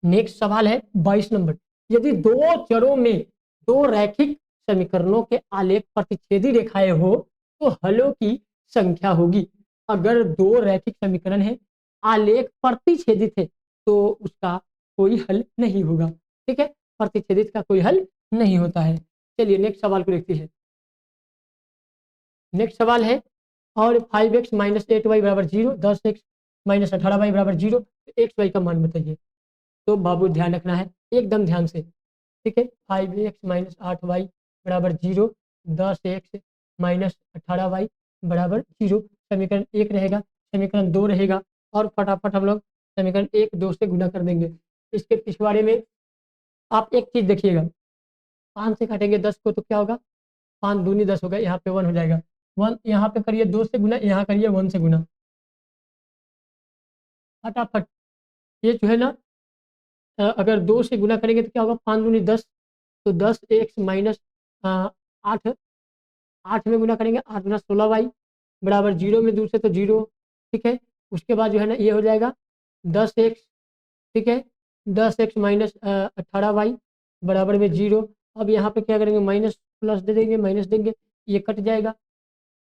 नेक्स्ट सवाल है 22 नंबर। यदि दो चरों में दो रैखिक समीकरणों के आलेख प्रतिच्छेदी रेखाएं हो तो हलों की संख्या होगी। अगर दो रैखिक समीकरण है, आलेख प्रतिच्छेदित है, तो उसका कोई हल नहीं होगा। ठीक है, प्रतिच्छेदित का कोई हल नहीं होता है। चलिए नेक्स्ट सवाल को देखते हैं। नेक्स्ट सवाल है और 5x माइनस 8y बराबर 0, 10x माइनस 18y बराबर 0, एक्स वाई का मान बताइए। तो बाबू ध्यान रखना है एकदम ध्यान से, ठीक है। 5x माइनस 8y बराबर 0, 10x माइनस 18y बराबर 0, समीकरण 1 रहेगा, समीकरण 2 रहेगा और फटाफट हम लोग समीकरण 1 2 से गुना कर देंगे। इसके पिछवाड़े में आप एक चीज देखिएगा, 5 से काटेंगे 10 को तो क्या होगा, 5 दूनी 10 होगा, यहाँ पे 1 हो जाएगा। 1 यहाँ पे करिए 2 से गुना, यहाँ करिए 1 से गुना, फटाफट। ये जो है ना अगर 2 से गुना करेंगे तो क्या होगा, 5 दूनी 10, तो 10 एक्स माइनस 8, 8 में गुना करेंगे 8 गुना 16y बराबर 0 में दूर से तो 0, ठीक है। उसके बाद जो है ना ये हो जाएगा 10x, ठीक है, 10x माइनस 18y बराबर में 0। अब यहाँ पे क्या करेंगे, माइनस प्लस दे देंगे, माइनस देंगे, ये कट जाएगा,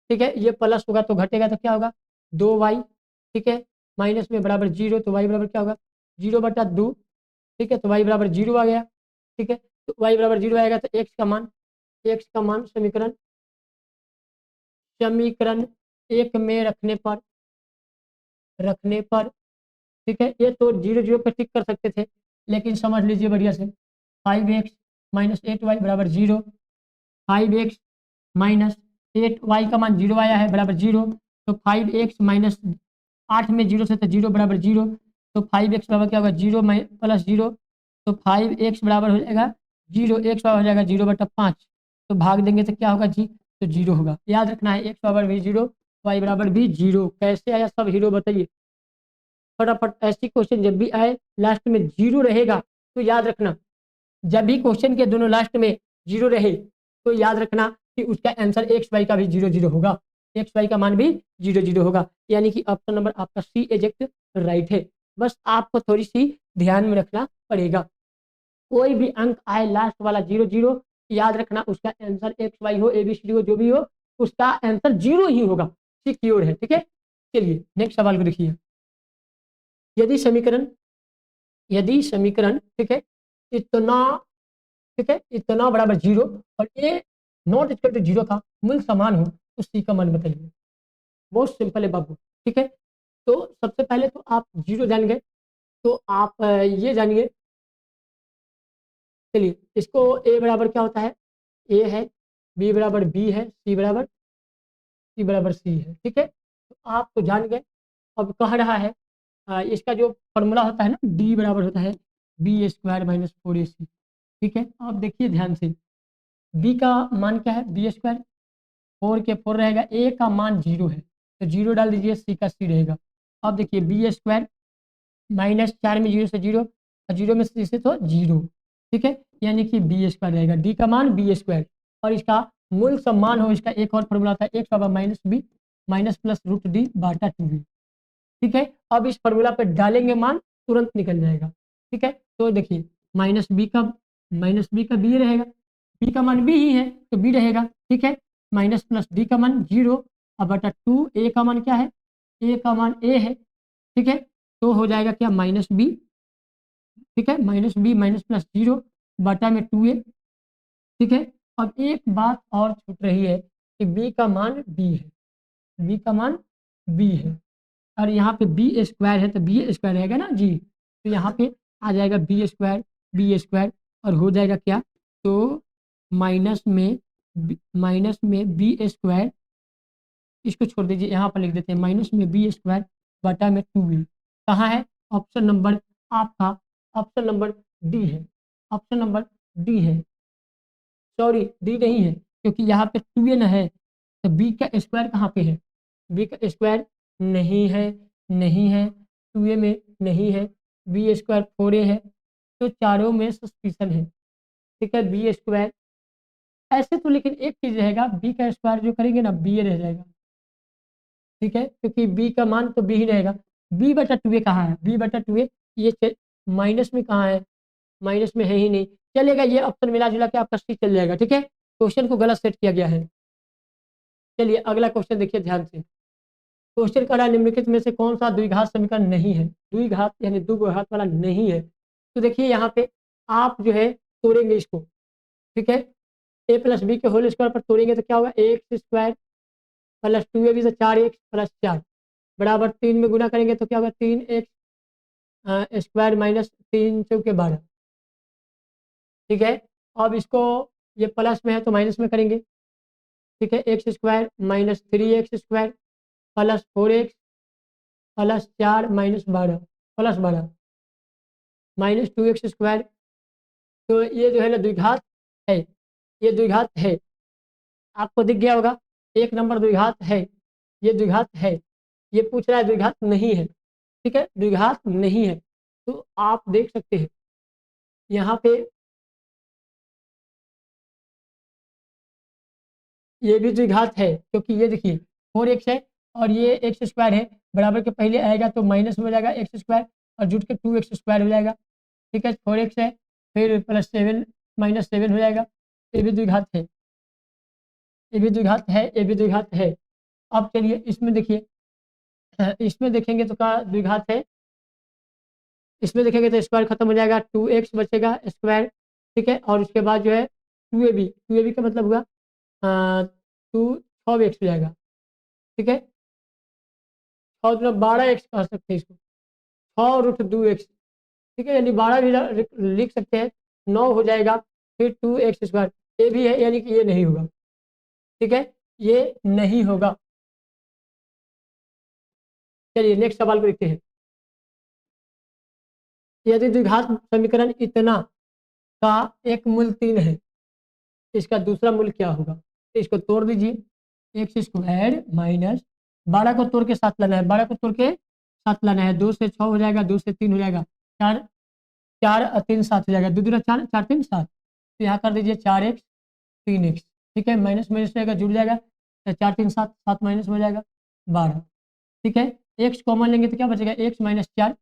ठीक है। ये प्लस होगा तो घटेगा तो क्या होगा 2y, ठीक है, माइनस में बराबर 0, तो y बराबर क्या होगा 0/2, ठीक है, तो y बराबर 0 आ गया, ठीक है। तो y बराबर 0 आएगा तो x का मान समीकरण 1 में रखने पर, ठीक है, ये तो 0 0 पर टिक कर सकते थे, लेकिन समझ लीजिए बढ़िया से, 5x माइनस 8y बराबर 0, 5x माइनस 8y का मान 0 आया है बराबर 0, तो 5x माइनस 8 में 0 से तो 0 बराबर 0, तो 5x बराबर क्या होगा 0 प्लस 0, तो 5x बराबर हो जाएगा 0, x बराबर हो जाएगा 0/5, तो भाग देंगे तो क्या होगा जी, तो 0 होगा। याद रखना है x बराबर भी 0, y बराबर भी 0। कैसे आया सब हीरो बताइए फटाफट। ऐसी क्वेश्चन जब भी आए लास्ट में 0 रहेगा तो याद रखना, जब भी क्वेश्चन के दोनों लास्ट में 0 रहे तो याद रखना कि उसका आंसर एक्स वाई का भी 0 0 होगा, एक्स वाई का मान भी 0 0 होगा, यानी कि ऑप्शन नंबर आपका सी एजेक्ट राइट है। बस आपको थोड़ी सी ध्यान में रखना पड़ेगा, कोई भी अंक आए लास्ट वाला 0 0, याद रखना उसका आंसर एक्स वाई हो, एबीसीडी हो, जो भी हो, उसका आंसर 0 ही होगा, सिक्योर है, ठीक है। चलिए नेक्स्ट सवाल को देखिए। यदि समीकरण ठीक है इतना, ठीक है, इतना बराबर 0 और ए नॉट इक्वल टू 0 का मूल समान हो तो सी का मान बताइए। बहुत सिंपल है बाबू, ठीक है। तो सबसे पहले तो आप 0 जान गए, तो आप ये जानिए, चलिए इसको ए बराबर क्या होता है, ए है, बी बराबर बी है, सी बराबर सी है, ठीक है। तो आप तो जान गए। अब कह रहा है इसका जो फॉर्मूला होता है ना, डी बराबर होता है b² माइनस 4ac, ठीक है। आप देखिए ध्यान से, b का मान क्या है b², 4 के 4 रहेगा, a का मान 0 है तो 0 डाल दीजिए, c का c रहेगा। अब देखिए b² माइनस 4 में 0 से 0 और 0 में से तो 0, ठीक है, यानी कि b² रहेगा, d का मान b², और इसका मूल सम्मान हो, इसका एक और फॉर्मूला था x बराबर minus b minus plus root D बाटा 2b, ठीक है। अब इस फॉर्मूला पे डालेंगे मान तुरंत निकल जाएगा, ठीक है। तो देखिए माइनस बी का बी रहेगा, बी का मान बी ही है तो बी रहेगा, ठीक है, माइनस प्लस डी का मान 0 अब बटा 2, ए का मान क्या है, ए का मान ए है, ठीक है। तो हो जाएगा क्या माइनस बी, ठीक है, माइनस बी माइनस प्लस 0 बटा में 2a, ठीक है। अब एक बात और छूट रही है कि बी का मान बी है, बी का मान बी है, और यहाँ पे b² है तो b² रहेगा ना जी, तो यहाँ पे आ जाएगा b² और हो जाएगा क्या, तो माइनस में b², इसको छोड़ दीजिए, यहाँ पर लिख देते हैं माइनस में b² बटा में 2a, कहाँ है ऑप्शन नंबर आपका, ऑप्शन नंबर डी है, ऑप्शन नंबर डी है, सॉरी डी नहीं है क्योंकि यहाँ पे 2a न है, तो b का स्क्वायर कहाँ पे है, b का स्क्वायर नहीं है, नहीं है, टू ए में नहीं है, बी स्क्वायर 4a है, तो चारों में सस्पिशन है। ठीक है, बी स्क्वायर ऐसे तो, लेकिन एक चीज रहेगा, बी का स्क्वायर जो करेंगे ना बी ए रह जाएगा। ठीक है, क्योंकि बी का मान तो बी ही रहेगा। बी बटा टू ए कहाँ है, बी बटा टू ए ये माइनस में कहाँ है, माइनस में है ही नहीं, चलेगा ये ऑप्शन मिला जुला के आपका सी चल जाएगा। ठीक है, क्वेश्चन को गलत सेट किया गया है। चलिए अगला क्वेश्चन देखिए ध्यान से। क्वेश्चन का निम्नलिखित में से कौन सा द्विघात समीकरण नहीं है, द्विघात यानी दो घात वाला नहीं है। तो देखिए यहाँ पे आप जो है तोड़ेंगे इसको। ठीक है, ए प्लस बी के होल स्क्वायर पर तोड़ेंगे तो क्या होगा, X square plus two A B से 4x प्लस 4 बराबर 3 में गुना करेंगे तो क्या होगा, 3x स्क्वायर माइनस 3 चौके 12। ठीक है, अब इसको ये प्लस में है तो माइनस में करेंगे। ठीक है, x square minus 3x square plus 4x plus 4 minus 12 plus 12 minus 2x square. तो ये जो है ना द्विघात है, ये द्विघात है, आपको दिख गया होगा, एक नंबर द्विघात है, ये द्विघात है। ये पूछ रहा है द्विघात नहीं है। ठीक है, द्विघात नहीं है, तो आप देख सकते हैं यहाँ पे ये भी द्विघात है, क्योंकि ये देखिए 4x है और ये एक्स स्क्वायर है, बराबर के पहले आएगा तो माइनस में हो जाएगा एक्स स्क्वायर और जुट के 2x स्क्वायर हो जाएगा। ठीक है, 4x है फिर प्लस 7 माइनस 7 हो जाएगा, ये भी द्विघात है, ये भी द्विघात है, ये भी द्विघात है। अब चलिए इसमें देखिए, इसमें देखेंगे तो क्या द्विघात है, इसमें देखेंगे तो स्क्वायर खत्म हो जाएगा, 2x बचेगा स्क्वायर। ठीक है, और उसके बाद जो है 2ab का मतलब हुआ 6x हो जाएगा। ठीक है, 12x कह सकते हैं इसको, 6√2x। ठीक है, यानी 12 भी लिख सकते हैं, 9 हो जाएगा, फिर 2x स्क्वायर, ये भी है, यानी कि ये नहीं होगा। ठीक है, ये नहीं होगा। चलिए नेक्स्ट सवाल को देखते हैं। यदि द्विघात समीकरण इतना का एक मूल 3 है, इसका दूसरा मूल क्या होगा। तो इसको तोड़ दीजिए, एक्स स्क्वायर माइनस 12 को तोड़ के 7 लाना है, 12 को तोड़ के 7 लाना है, 2 से 6 हो जाएगा, 2 से 3 हो जाएगा, 4 4 और 3 7 हो जाएगा, 2 दूना 4 4 3 7। तो यहाँ कर दीजिए 4x 3x। ठीक है, माइनस माइनस रहेगा जुड़ जाएगा, 4 3 7 7 माइनस हो जाएगा 12। ठीक है, एक्स कॉमन लेंगे तो क्या बचेगा, एक्स माइनस 4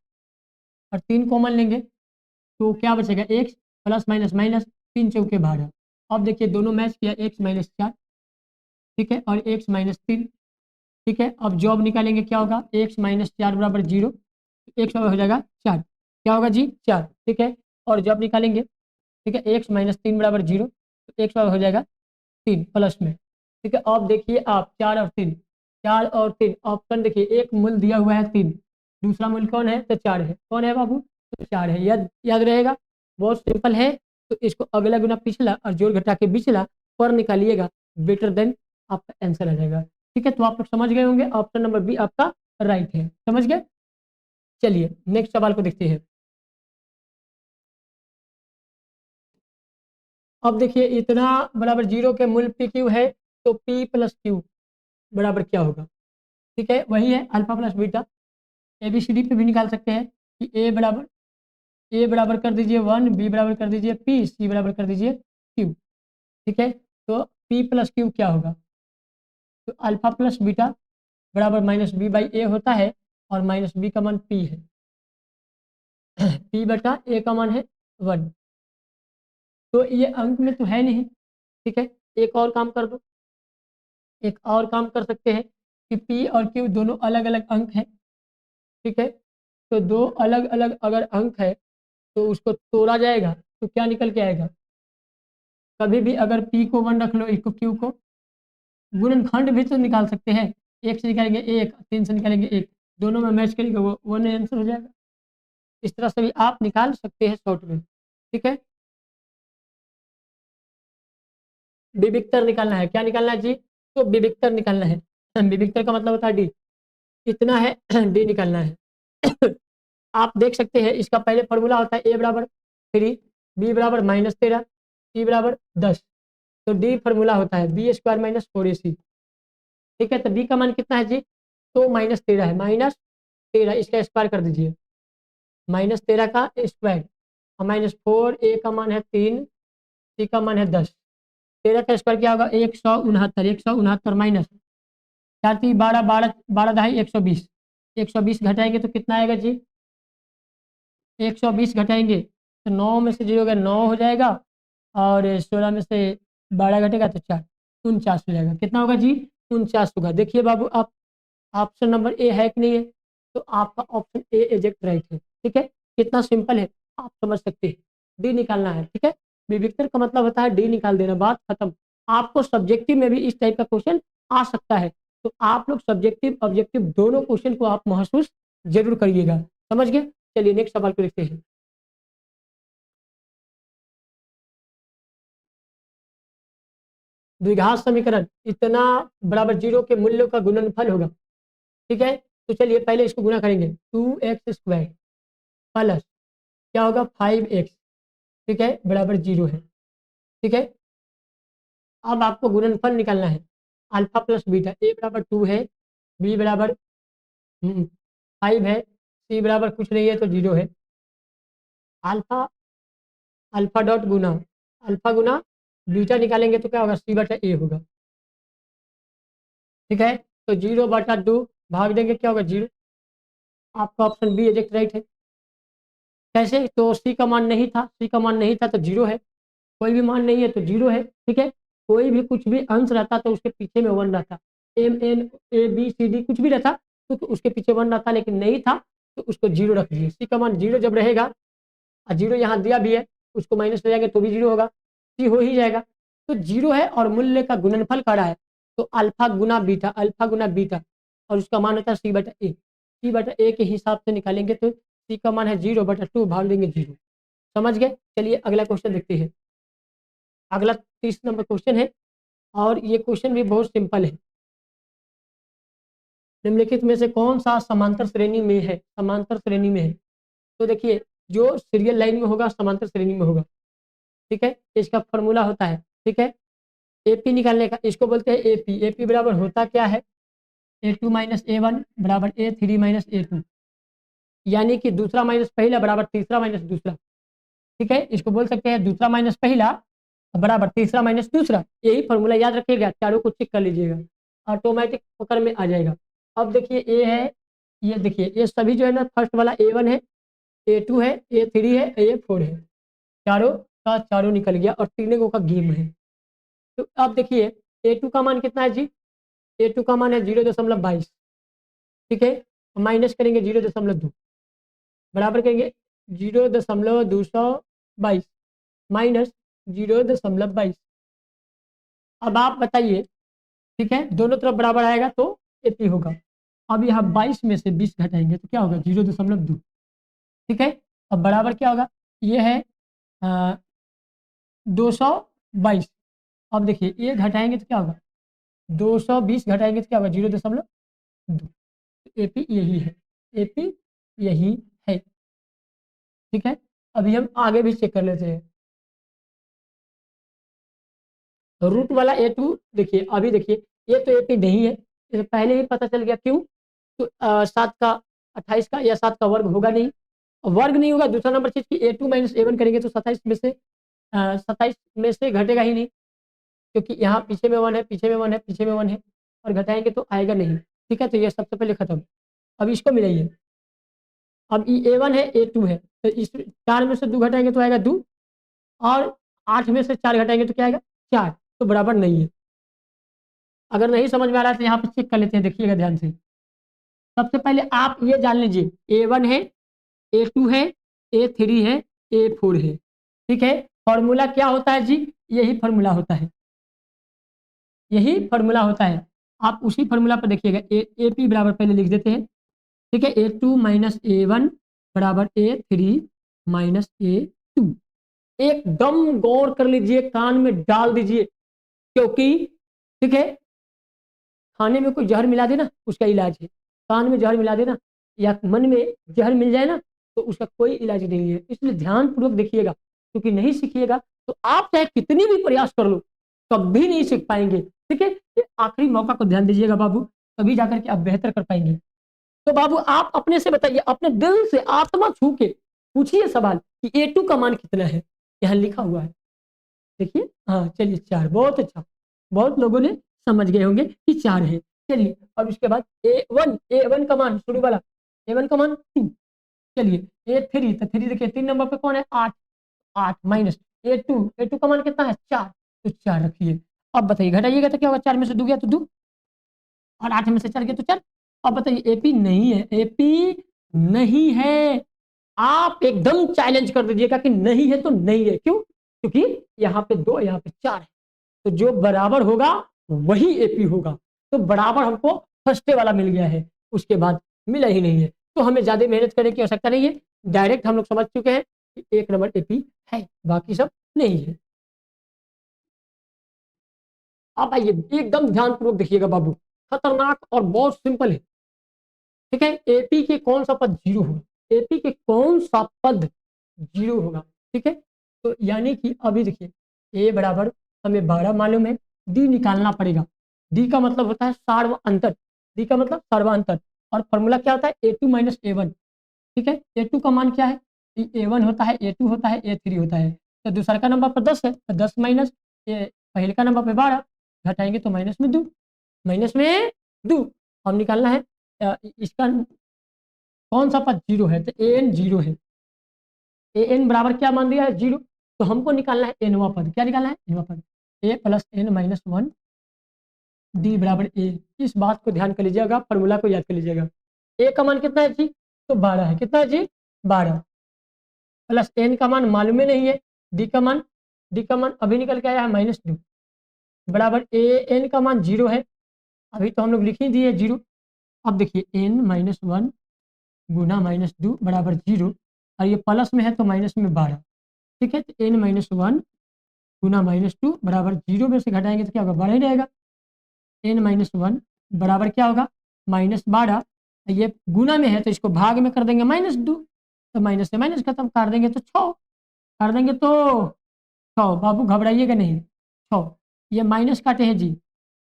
और 3 कॉमन लेंगे तो क्या बचेगा, एक्स प्लस माइनस माइनस 3 चौके 12। अब देखिए दोनों मैच किया, एक्स माइनस 4 ठीक है और एक्स माइनस 3। ठीक है, अब जॉब निकालेंगे क्या होगा, एक्स माइनस 4 बराबर 0, एक्स हो जाएगा 4, क्या होगा जी 4। ठीक है, और जॉब निकालेंगे, ठीक है, एक्स माइनस 3 बराबर 0, तो एक्स हो जाएगा 3 प्लस में। ठीक है, अब देखिए आप 4 और 3, 4 और 3 ऑप्शन देखिए, एक मूल दिया हुआ है 3, दूसरा मूल कौन है तो 4 है, कौन है बाबू तो 4 है, याद याद रहेगा, बहुत सिंपल है। तो इसको अगला गुना पिछला और जोड़ घटा के पिछला पर निकालिएगा, बेटर देन आपका आंसर आ जाएगा। ठीक है, तो आप लोग समझ गए होंगे, ऑप्शन नंबर बी आपका राइट है, समझ गए। चलिए नेक्स्ट सवाल को देखते हैं। अब देखिए इतना बराबर 0 के मूल पी क्यू है, तो पी प्लस क्यू बराबर क्या होगा। ठीक है, वही है अल्फा प्लस बीटा, एबीसीडी पे भी निकाल सकते हैं कि ए बराबर कर दीजिए 1, बी बराबर कर दीजिए पी, सी बराबर कर दीजिए क्यू। ठीक है, तो पी प्लस क्यू क्या होगा, तो अल्फा प्लस बीटा बराबर माइनस बी बाई ए होता है, और माइनस बी का मान पी है, पी बटा ए का मान है 1। तो ये अंक में तो है नहीं। ठीक है, एक और काम कर दो, एक और काम कर सकते हैं कि पी और क्यू दोनों अलग अलग अंक हैं। ठीक है, तो दो अलग अलग अगर अंक है तो उसको तोड़ा जाएगा तो क्या निकल के आएगा, कभी भी अगर पी को 1 रख लो, इसको क्यू को गुणनखंड भी तो निकाल सकते हैं, एक से निकालेंगे एक, 3 से निकालेंगे एक, दोनों में मैच करेंगे वो 1 आंसर हो जाएगा। इस तरह से भी आप निकाल सकते हैं शॉर्ट में। ठीक है, विविक्तर निकालना है, क्या निकालना है जी, तो विविक्तर निकालना है, विविक्तर का मतलब होता है डी, इतना है डी निकालना है। आप देख सकते हैं इसका पहले फॉर्मूला होता है ए बराबर 3, बी बराबर -13, सी बराबर 10, तो डी फॉर्मूला होता है बी स्क्वायर माइनस 4ac। ठीक है, तो डी का मान कितना है जी, तो -13 है, 13, इसका स्क्वायर कर दीजिए, -13 का स्क्वायर, और -4, ए का मान है 3, सी का मान है 10, 13 का स्क्वायर क्या होगा 169, 169 माइनस 4 3 12, 12 12 दहाई 120, 120 घटाएंगे तो कितना आएगा जी, 120 घटाएंगे तो 9 में से 0 का 9 हो जाएगा, और 16 में से 12 घटेगा तो 4, 49 हो जाएगा। कितना होगा जी, 49 होगा। देखिए बाबू, आप ऑप्शन नंबर ए है कि नहीं है, तो आपका ऑप्शन ए एग्जैक्ट राइट है। ठीक है, कितना सिंपल है, आप समझ सकते हैं। डी निकालना है। ठीक है, विविक्तर का मतलब होता है डी निकाल देना, बात खत्म। आपको सब्जेक्टिव में भी इस टाइप का क्वेश्चन आ सकता है, तो आप लोग सब्जेक्टिव ऑब्जेक्टिव दोनों क्वेश्चन को आप महसूस जरूर करिएगा। समझ गए? चलिए नेक्स्ट सवाल को देखते हैं। द्विघात समीकरण इतना बराबर 0 के मूल्यों का गुणनफल होगा। ठीक है, तो चलिए पहले इसको गुणा करेंगे, 2x² प्लस क्या होगा 5x, ठीक है, बराबर 0 है। ठीक है, अब आपको गुणनफल निकालना है, अल्फा प्लस बीटा, ए बराबर 2 है, बी बराबर 5 है, सी बराबर कुछ नहीं है तो 0 है। अल्फा अल्फा डॉट गुना अल्फा गुना बीटा निकालेंगे तो क्या होगा, सी बटा ए होगा। ठीक है, तो 0/2 भाग देंगे, क्या होगा 0। आपका ऑप्शन बी एग्जैक्ट राइट है। कैसे, तो सी का मान नहीं था, सी का मान नहीं था तो 0 है, कोई भी मान नहीं है तो 0 है। ठीक है, कोई भी कुछ भी अंश रहता तो उसके पीछे में 1 रहता, M N A B C D कुछ भी रहता तो उसके पीछे 1 रहता, लेकिन नहीं था तो उसको 0 रख दिए। सी का मान 0 जब रहेगा, और 0 यहाँ दिया भी है, उसको माइनस ले जाएंगे तो भी 0 होगा, सी हो ही जाएगा। तो 0 है और मूल्य का गुणनफल करा है, तो अल्फा गुना बीटा, अल्फा गुना बीटा, और उसका मान होता है सी बटा ए, सी बटा ए के हिसाब से निकालेंगे तो सी का मान है 0/2 भाग देंगे 0। समझ गए? चलिए अगला क्वेश्चन देखते हैं। अगला 30 नंबर क्वेश्चन है, और ये क्वेश्चन भी बहुत सिंपल है। निम्नलिखित में से कौन सा समांतर श्रेणी में है, समांतर श्रेणी में है। तो देखिए, जो सीरियल लाइन में होगा समांतर श्रेणी में होगा। ठीक है, इसका फॉर्मूला होता है, ठीक है, एपी निकालने का, इसको बोलते हैं एपी। एपी बराबर होता क्या है, ए2 माइनस ए1 बराबर ए3 माइनस ए2, यानी कि दूसरा माइनस पहला बराबर तीसरा माइनस दूसरा। ठीक है, इसको बोल सकते हैं दूसरा माइनस पहला बराबर तीसरा माइनस दूसरा। यही फॉर्मूला याद रखिएगा, चारों को चेक कर लीजिएगा, ऑटोमेटिक पकड़ में आ जाएगा। अब देखिए ए है, ये देखिए ये सभी जो है ना, फर्स्ट वाला ए1 है, ए2 है, ए3 है, ए4 है, चारों का चारों निकल गया और तीनों का गेम है। तो अब देखिए ए2 का मान कितना है जी, ए2 का मान है 0.22। ठीक है, माइनस करेंगे 0.2, बराबर करेंगे 0.222 माइनस 0.22। अब आप बताइए, ठीक है, दोनों तरफ बराबर आएगा तो एपी होगा। अब यहाँ 22 में से 20 घटाएंगे तो क्या होगा 0.2। ठीक है, अब बराबर क्या होगा, ये है 222। अब देखिए ये घटाएंगे तो क्या होगा, 220 घटाएंगे तो क्या होगा 0.2। एपी यही है, एपी यही है। ठीक है, अभी हम आगे भी चेक कर लेते हैं। रूट वाला ए2, देखिए अभी देखिए ये तो एपी नहीं है, इसे पहले ही पता चल गया। क्यों, तो 7 का 28 का या 7 का वर्ग होगा नहीं, वर्ग नहीं होगा। दूसरा नंबर चीज की ए2 माइनस ए1 करेंगे तो 27 में से 27 में से घटेगा ही नहीं, क्योंकि यहाँ पीछे में 1 है, पीछे में 1 है, पीछे में 1 है, और घटाएंगे तो आएगा नहीं। ठीक है, तो ये सबसे पहले खत्म। अब इसको मिलाइए, अब ए1 है ए2 है, तो इस 4 में से 2 घटाएंगे तो आएगा 2, और 8 में से 4 घटाएंगे तो क्या आएगा 4, तो बराबर नहीं है। अगर नहीं समझ में आ रहा है तो यहाँ पे चेक कर लेते हैं, देखिएगा ध्यान से। सबसे पहले आप ये जान लीजिए, ए1 है, ए2 है, ए3 है, ए4 है। ठीक है, फॉर्मूला क्या होता है जी, यही फॉर्मूला होता है, यही फॉर्मूला होता है। आप उसी फॉर्मूला पर देखिएगा, एपी बराबर पहले लिख देते हैं। ठीक है, ए2 माइनस ए1 बराबर ए3 माइनस ए2। एकदम गौर कर लीजिए, कान में डाल दीजिए, क्योंकि ठीक है, खाने में कोई जहर मिला दे ना, उसका इलाज है। कान में जहर मिला देना या मन में जहर मिल जाए ना, तो उसका कोई इलाज नहीं है। इसलिए ध्यानपूर्वक देखिएगा, क्योंकि नहीं सीखिएगा तो आप चाहे कितनी भी प्रयास कर लो, कभी नहीं सीख पाएंगे। ठीक है, ये आखिरी मौका को ध्यान दीजिएगा बाबू, तभी जाकर के आप बेहतर कर पाएंगे। तो बाबू आप अपने से बताइए, अपने दिल से आत्मा छू के पूछिए सवाल कि A2 का मान कितना है। यहाँ लिखा हुआ है, देखिए। हाँ चलिए 4, बहुत अच्छा, बहुत लोगों ने समझ गए होंगे कि 4 है। चलिए अब इसके बाद A1 का मान शुरू वाला, A1 का मान 2। चलिए A3, तो 3 देखिए 3 नंबर पे कौन है, 8, 8 माइनस A2 का मान कितना है, 4, तो 4 रखिए। अब बताइए घटाइएगा तो क्या होगा, 4 में से 2 गया तो 2, और 8 में से 4 गया तो 4। अब बताइए AP नहीं है, AP नहीं है। आप एकदम चैलेंज कर दीजिएगा कि नहीं है तो नहीं है, क्यों? क्योंकि यहाँ पे 2, यहाँ पे 4 है, तो जो बराबर होगा वही AP होगा। तो बराबर हमको फर्स्ट वाला मिल गया है, उसके बाद मिला ही नहीं है, तो हमें ज्यादा मेहनत करने की आवश्यकता नहीं है। डायरेक्ट हम लोग समझ चुके हैं कि 1 नंबर AP है, बाकी सब नहीं है। आप आइए एकदम ध्यानपूर्वक देखिएगा बाबू, खतरनाक और बहुत सिंपल है। ठीक है, AP के कौन सा पद 0 होगा, AP के कौन सा पद 0 होगा। ठीक है, तो यानी कि अभी देखिए A बराबर हमें 12 मालूम है, D निकालना पड़ेगा। D का मतलब होता है सार्व अंतर, D का मतलब सर्वांतर, और फॉर्मूला क्या होता है, A2 माइनस A1। ठीक है, A2 का मान क्या है, A1 होता है, A2 होता है, A3 होता है। तो दूसरा का नंबर पर 10 है, तो 10 माइनस पहले का नंबर पे 12, घटाएंगे तो माइनस में 2, माइनस में 2। अब निकालना है इसका कौन सा पद 0 है, तो AN 0 है। AN बराबर क्या मान दिया है, 0, तो हमको निकालना है एनवा पद। क्या निकालना है, एनवा पद, A plus N minus 1 D बराबर A। इस बात को ध्यान कर लीजिएगा, फॉर्मूला को याद कर लीजिएगा। A का मान कितना है जी, तो 12 है, कितना है जी, 12, प्लस N का मान मालूम ही नहीं है, D का मान अभी निकल के आया है -2, बराबर AN का मान 0 है, अभी तो हम लोग लिख ही दिए 0। अब देखिए N माइनस 1 गुना -2 बराबर 0, और ये प्लस में है तो माइनस में 12। ठीक है, तो N माइनस 1 गुना -2 बराबर 0 में से घटाएंगे तो क्या होगा, 12 ही रहेगा। N माइनस 1 बराबर क्या होगा, -12, ये गुना में है तो इसको भाग में कर देंगे -2, तो माइनस से माइनस खत्म कर देंगे तो 6, कर देंगे तो 6। बाबू घबराइएगा नहीं, 6, ये माइनस काटे हैं जी,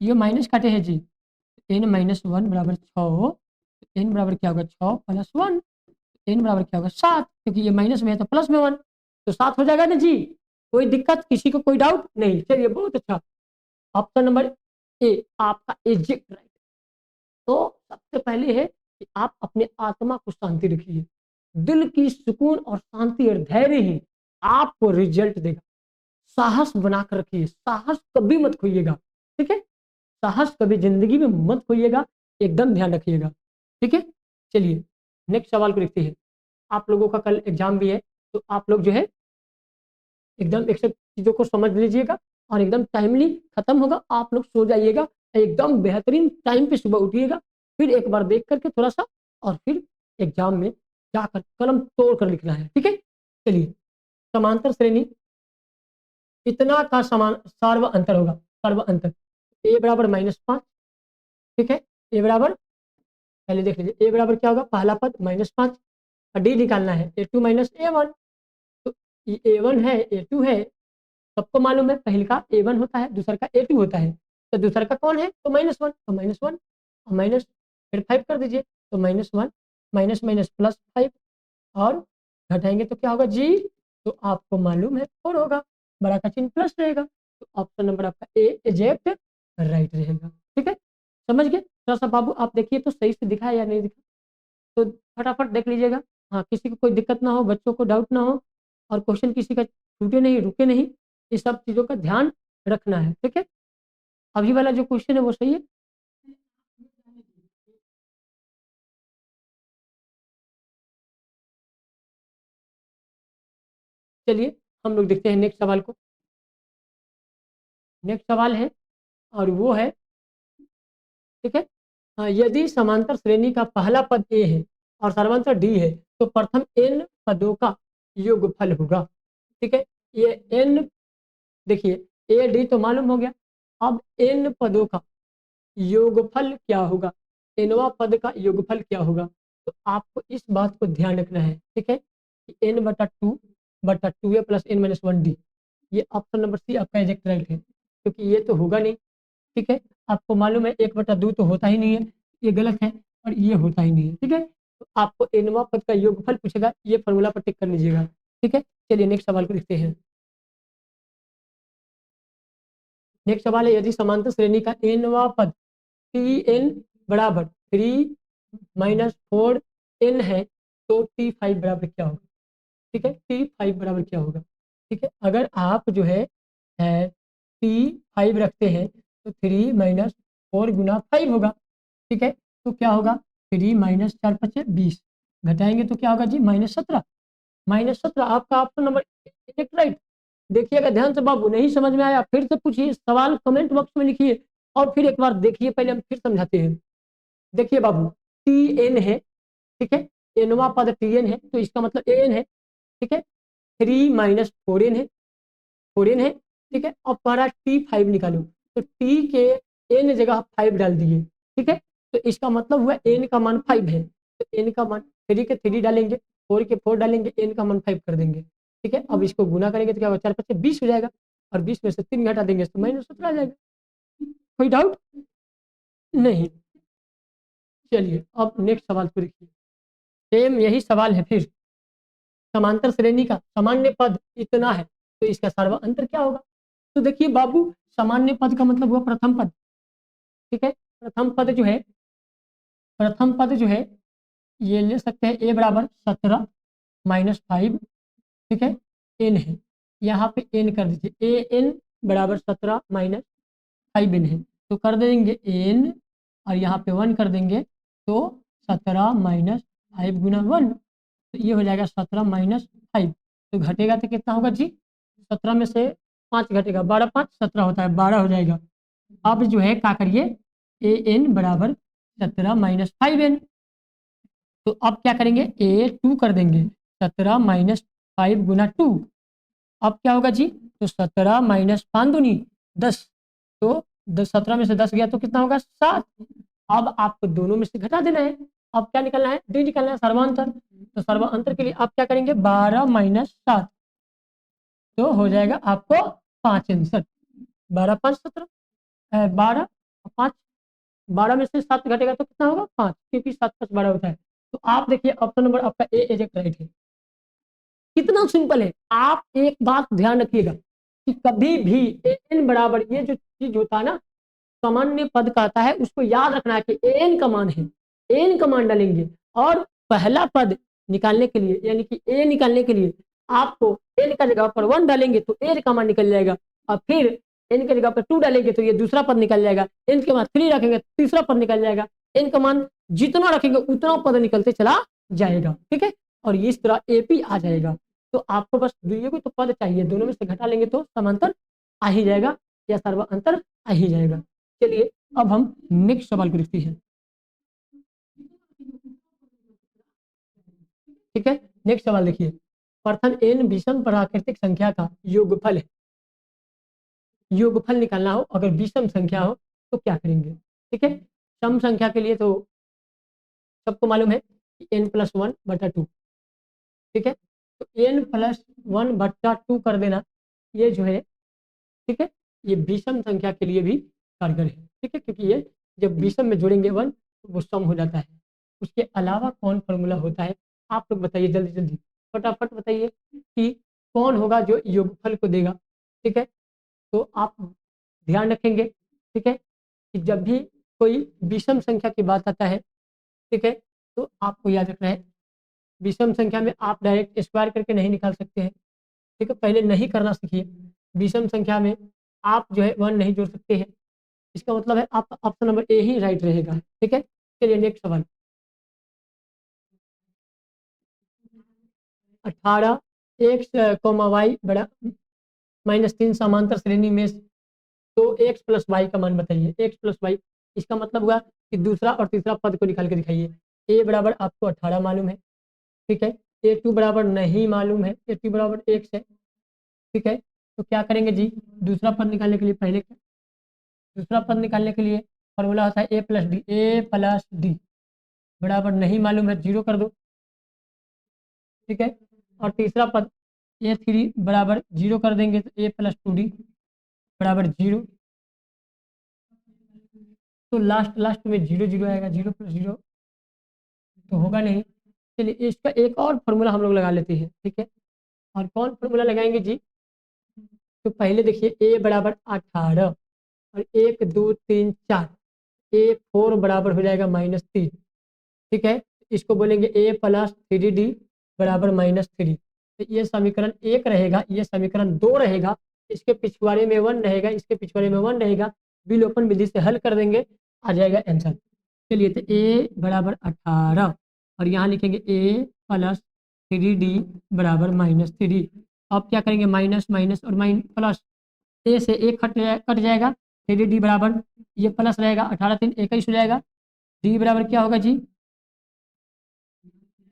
ये माइनस काटे हैं जी, N माइनस 1 बराबर 6, N बराबर क्या होगा, 6 प्लस 1, N बराबर क्या होगा, 7, क्योंकि ये माइनस में है तो प्लस में 1, तो 7 हो जाएगा ना जी। कोई दिक्कत, किसी को कोई डाउट नहीं, चलिए बहुत अच्छा। ऑप्शन नंबर A आपका एग्जैक्ट राइट। तो सबसे पहले है कि आप अपने आत्मा को शांति रखिए, दिल की सुकून और शांति और धैर्य ही आपको रिजल्ट देगा। साहस बनाकर रखिए, साहस कभी मत खोइएगा। ठीक है, साहस कभी जिंदगी में मत खोइएगा, एकदम ध्यान रखिएगा। ठीक है, चलिए नेक्स्ट सवाल को देखते हैं। आप लोगों का कल एग्जाम भी है, तो आप लोग जो है एकदम एक सब चीज़ों को समझ लीजिएगा, और एकदम टाइमली खत्म होगा, आप लोग सो जाइएगा, एकदम बेहतरीन टाइम पे सुबह उठिएगा, फिर एक बार देख करके थोड़ा सा, और फिर एग्जाम में जाकर कलम तोड़ कर लिखना है। ठीक है, चलिए समांतर श्रेणी इतना का समान सर्व अंतर होगा, सर्व अंतर A बराबर -5। ठीक है, A बराबर, पहले देख लीजिए A बराबर क्या होगा, पहला पद -5, और D निकालना है A2 माइनस A1। तो ये A1 है, A2 है, सबको मालूम है, पहले का A1 होता है, दूसरा का A2 होता है, तो दूसरा का कौन है, तो -1, तो -1 और माइनस, फिर 5 कर दीजिए, तो -1 माइनस माइनस प्लस 5, और घटाएंगे तो क्या होगा जी, तो आपको मालूम है 4 होगा, बड़ा का चिन्ह प्लस रहेगा, तो ऑप्शन नंबर आपका ए एजेक्ट राइट रहेगा। ठीक है, समझ गए। थोड़ा सा बाबू आप देखिए तो सही से दिखा है या नहीं दिखा, तो फटाफट देख लीजिएगा। हाँ, किसी को कोई दिक्कत ना हो, बच्चों को डाउट ना हो, और क्वेश्चन किसी का छूटे नहीं, रुके नहीं, ये सब चीज़ों का ध्यान रखना है। ठीक है, अभी वाला जो क्वेश्चन है वो सही है। चलिए हम लोग देखते हैं नेक्स्ट सवाल को। नेक्स्ट सवाल है, और वो है, ठीक है, हाँ, यदि समांतर श्रेणी का पहला पद ए है और सर्वांतर डी है, तो प्रथम एन पदों का योगफल होगा। ठीक है, ये एन, देखिए ए डी तो मालूम हो गया, अब एन पदों का योगफल क्या होगा, एनवा पद का योगफल क्या होगा, तो आपको इस बात को ध्यान रखना है। ठीक है, कि n/2 ए प्लस n-1 डी, ये ऑप्शन नंबर सी आपका एग्जैक्ट राइट है, क्योंकि ये तो होगा नहीं। ठीक है, आपको मालूम है 1/2 तो होता ही नहीं है, ये गलत है। और ये होता ही नहीं है। ठीक है, तो आपको nवां पद का योगफल पूछेगा, ये फॉर्मूला पर टिक कर लीजिएगा। ठीक है, चलिए नेक्स्ट सवाल को देखते हैं। नेक्स्ट सवाल है, यदि समांतर श्रेणी का nवां पद Tn बराबर 3 माइनस 4n है तो T5 बराबर क्या होगा? ठीक है, T5 बराबर क्या होगा? ठीक है, अगर आप जो है T5 रखते हैं तो 3 माइनस 4 गुना 5 होगा। ठीक है, तो क्या होगा? 3 माइनस 4 पचे 20, घटाएंगे तो क्या होगा जी? -17। -17 आपका ऑप्शन नंबर एक राइट। देखिएगा ध्यान से बाबू, नहीं समझ में आया फिर से पूछिए, सवाल कमेंट बॉक्स में लिखिए और फिर एक बार देखिए, पहले हम फिर समझाते हैं। देखिए बाबू, Tn है, ठीक है, nवां पद Tn है तो इसका मतलब an है। ठीक है, 3 माइनस 4n है, 4n है। ठीक है, अब कह रहा है T5 निकालो, तो T के n जगह 5 डाल दिए। ठीक है, तो इसका मतलब हुआ n का मान 5 है, तो n का मान 3 के 3 डालेंगे, 4 के 4 डालेंगे, n का मान 5 कर देंगे। ठीक है, अब इसको गुना करेंगे तो क्या होगा? 4 पचे 20 हो जाएगा, और 20 में से 3 घटा देंगे तो -17 आ जाएगा। कोई डाउट नहीं? चलिए अब नेक्स्ट सवाल को देखिए, सेम यही सवाल है फिर। समांतर श्रेणी का सामान्य पद इतना है तो इसका सर्वांतर क्या होगा? तो देखिए बाबू, सामान्य पद का मतलब हुआ प्रथम पद। ठीक है, प्रथम पद जो है ये ले सकते हैं, a बराबर 17 माइनस 5। ठीक है, n है, यहाँ पे n कर दीजिए, a n बराबर 17 माइनस 5n है, तो कर देंगे n और यहाँ पे 1 कर देंगे, तो 17 माइनस 5 गुना 1, तो ये हो जाएगा 17 माइनस 5, तो घटेगा तो कितना होगा जी? 17 में से 5 घटेगा, 12 5 17 होता है, 12 हो जाएगा। अब जो है क्या करिए, an बराबर 17 माइनस 5n, तो अब क्या करेंगे, a2 कर देंगे, 17 माइनस 5 गुना 2, अब क्या होगा जी? तो 17 माइनस 5 दूनी 10, तो 17 में से 10 गया तो कितना होगा? 7। अब आपको दोनों में से घटा देना है, अब क्या निकलना है? डी निकलना है, सर्वांतर। तो सर्वांतर के लिए आप क्या करेंगे? 12 माइनस 7, तो हो जाएगा आपको 5 आंसर। 12 5 17, 12 5, 12 में से 7 घटेगा तो कितना होगा? 5, क्योंकि 7 5 12 होता है। तो आप देखिए ऑप्शन नंबर आपका ए एजेक्ट राइट है। कितना सिंपल है। आप एक बात ध्यान रखिएगा कि कभी भी एन बराबर ये जो चीज होता है ना, सामान्य पद कहता है, उसको याद रखना है कि एन का मान है, एन का मान डालेंगे और पहला पद निकालने के लिए यानी कि ए निकालने के लिए आपको एन का जगह पर 1 डालेंगे तो एन का मान निकल जाएगा, और फिर एन के जगह पर 2 डालेंगे तो ये दूसरा पद निकल जाएगा, एन के बाद 3 रखेंगे तो तीसरा पद निकल जाएगा, एन का मान जितना रखेंगे उतना पद निकलते चला जाएगा। ठीक है, और इस तरह एपी आ जाएगा। तो आपको बस दुइयों को तो पद चाहिए, दोनों में से घटा लेंगे तो समांतर आ ही जाएगा या सर्वांतर आ ही जाएगा। चलिए अब हम नेक्स्ट सवाल को देखते हैं। ठीक है, नेक्स्ट सवाल देखिए, प्रथम एन विषम प्राकृतिक संख्या का योगफल है। योगफल निकालना हो, अगर विषम संख्या हो तो क्या करेंगे? ठीक है, सम संख्या के लिए तो सबको मालूम है कि n+1/2। ठीक है, तो n+1/2 कर देना, ये जो है, ठीक है, ये विषम संख्या के लिए भी कारगर है। ठीक है, क्योंकि ये जब विषम में जोड़ेंगे 1 तो वो सम हो जाता है। उसके अलावा कौन फॉर्मूला होता है? आप लोग बताइए जल्दी जल्दी, फटाफट बताइए कि कौन होगा जो योगफल को देगा। ठीक है, तो आप ध्यान रखेंगे, ठीक है, कि जब भी कोई विषम संख्या की बात आता है, ठीक है, तो आपको याद रखना है विषम संख्या में आप डायरेक्ट स्क्वायर करके नहीं निकाल सकते हैं। ठीक है, पहले नहीं करना सीखिए। विषम संख्या में आप जो है 1 नहीं जोड़ सकते हैं, इसका मतलब है आपका option number A he right रहेगा। ठीक है, चलिए नेक्स्ट सवाल, 18 एक्स कॉमा वाई बड़ा -3 समांतर श्रेणी में, तो एक्स प्लस वाई का मान बताइए। एक्स प्लस वाई, इसका मतलब हुआ कि दूसरा और तीसरा पद को निकाल के दिखाइए। ए बराबर आपको 18 मालूम है, ठीक है, A2 बराबर नहीं मालूम है, A2 बराबर एक्स है। ठीक है, तो क्या करेंगे जी? दूसरा पद निकालने के लिए पहले क्या, दूसरा पद निकालने के लिए फॉर्मूला होता है A+D, A+D बराबर नहीं मालूम है, 0 कर दो। ठीक है, और तीसरा पद A3 बराबर 0 कर देंगे तो A+2D बराबर 0, तो लास्ट लास्ट में 0 0 आएगा, 0 + 0 तो होगा नहीं। चलिए इसका एक और फॉर्मूला हम लोग लगा लेते हैं, ठीक है। और कौन फॉर्मूला लगाएंगे जी? तो पहले देखिए ए बराबर 18 और 1 2 3 4, ए 4 बराबर हो जाएगा -3, ठीक है। इसको बोलेंगे ए प्लस 3d बराबर -3। तो ये समीकरण 1 रहेगा, ये समीकरण 2 रहेगा, इसके पिछवाड़े में 1 रहेगा, इसके पिछवाड़े में 1 रहेगा। विलोपन विधि से हल कर देंगे, आ जाएगा आंसर। चलिए तो ए बराबर 18 और यहाँ लिखेंगे ए प्लस 3d बराबर -3। अब क्या करेंगे? माइनस माइनस और प्लस, ए से एक कट जाएगा, 3d बराबर ये प्लस रहेगा, 18 3 21 हो जाएगा। डी बराबर क्या होगा जी?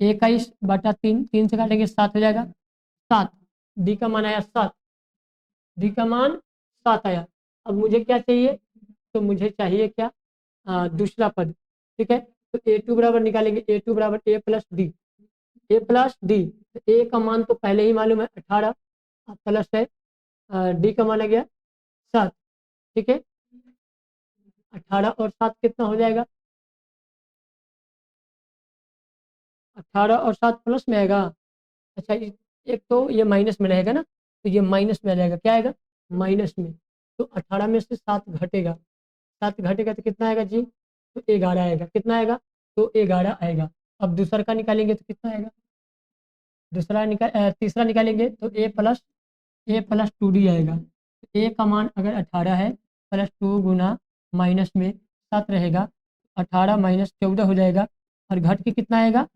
21/3, 3 से काटेंगे 7 हो जाएगा, 7। डी का मान आया 7, डी का मान 7 आया। अब मुझे क्या चाहिए? तो मुझे चाहिए क्या? दूसरा पद, ठीक है। तो a2 बराबर निकालेंगे, a2 बराबर a plus D, A plus D. A का मान तो पहले ही मालूम है 18, प्लस है डी का मान आ गया 7, ठीक है। 18 और 7 कितना हो जाएगा? 18 और 7 प्लस में आएगा। अच्छा एक तो ये माइनस में रहेगा ना, तो ये माइनस में आ जाएगा, क्या आएगा? माइनस में। तो 18 में से 7 घटेगा, 7 घटेगा तो कितना आएगा जी? तो 11 आएगा। कितना आएगा? तो 11 आएगा। अब दूसरा का निकालेंगे तो कितना आएगा? तीसरा निकालेंगे तो ए प्लस 2d आएगा। ए का मान अगर 18 है, प्लस 2 गुना माइनस में 7 रहेगा, 18 माइनस 14 हो जाएगा। और घट के कितना आएगा?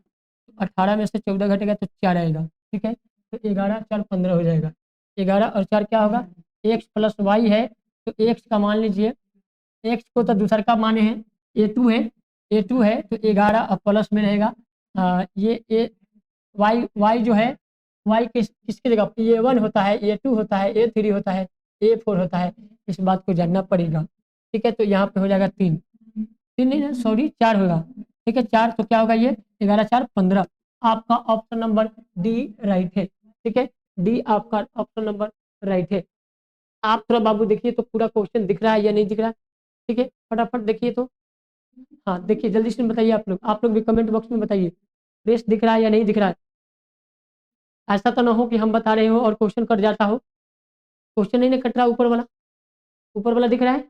18 में से 14 घटेगा तो 4 आएगा, ठीक है। तो 11 4 15 हो जाएगा। 11 और 4 क्या होगा? एक्स प्लस वाई है, तो एक्स का मान लीजिए, एक्स को तो दूसरा का माने हैं, a2 है, a2 है तो 11 अब प्लस में रहेगा। ये ए वाई जो है, वाई किसकी जगह? a1 होता है, a2 होता है, a3 होता है, a4 होता है। इस बात को जानना पड़ेगा, ठीक है। तो यहाँ पे हो जाएगा 3, 3 नहीं, सॉरी 4 होगा, ठीक है। 4 तो क्या होगा? ये 11 4 15। आपका ऑप्शन नंबर डी राइट है, ठीक है। डी आपका ऑप्शन नंबर राइट है। आप थोड़ा बाबू देखिए तो पूरा क्वेश्चन दिख रहा है या नहीं दिख रहा है, ठीक है। फटाफट देखिए तो, हाँ देखिए जल्दी से बताइए। आप लोग भी कमेंट बॉक्स में बताइए, रेस दिख रहा है या नहीं दिख रहा है। ऐसा तो ना हो कि हम बता रहे हो और क्वेश्चन कट जाता हो। क्वेश्चन नहीं ना कट रहा, ऊपर वाला, ऊपर वाला दिख रहा है।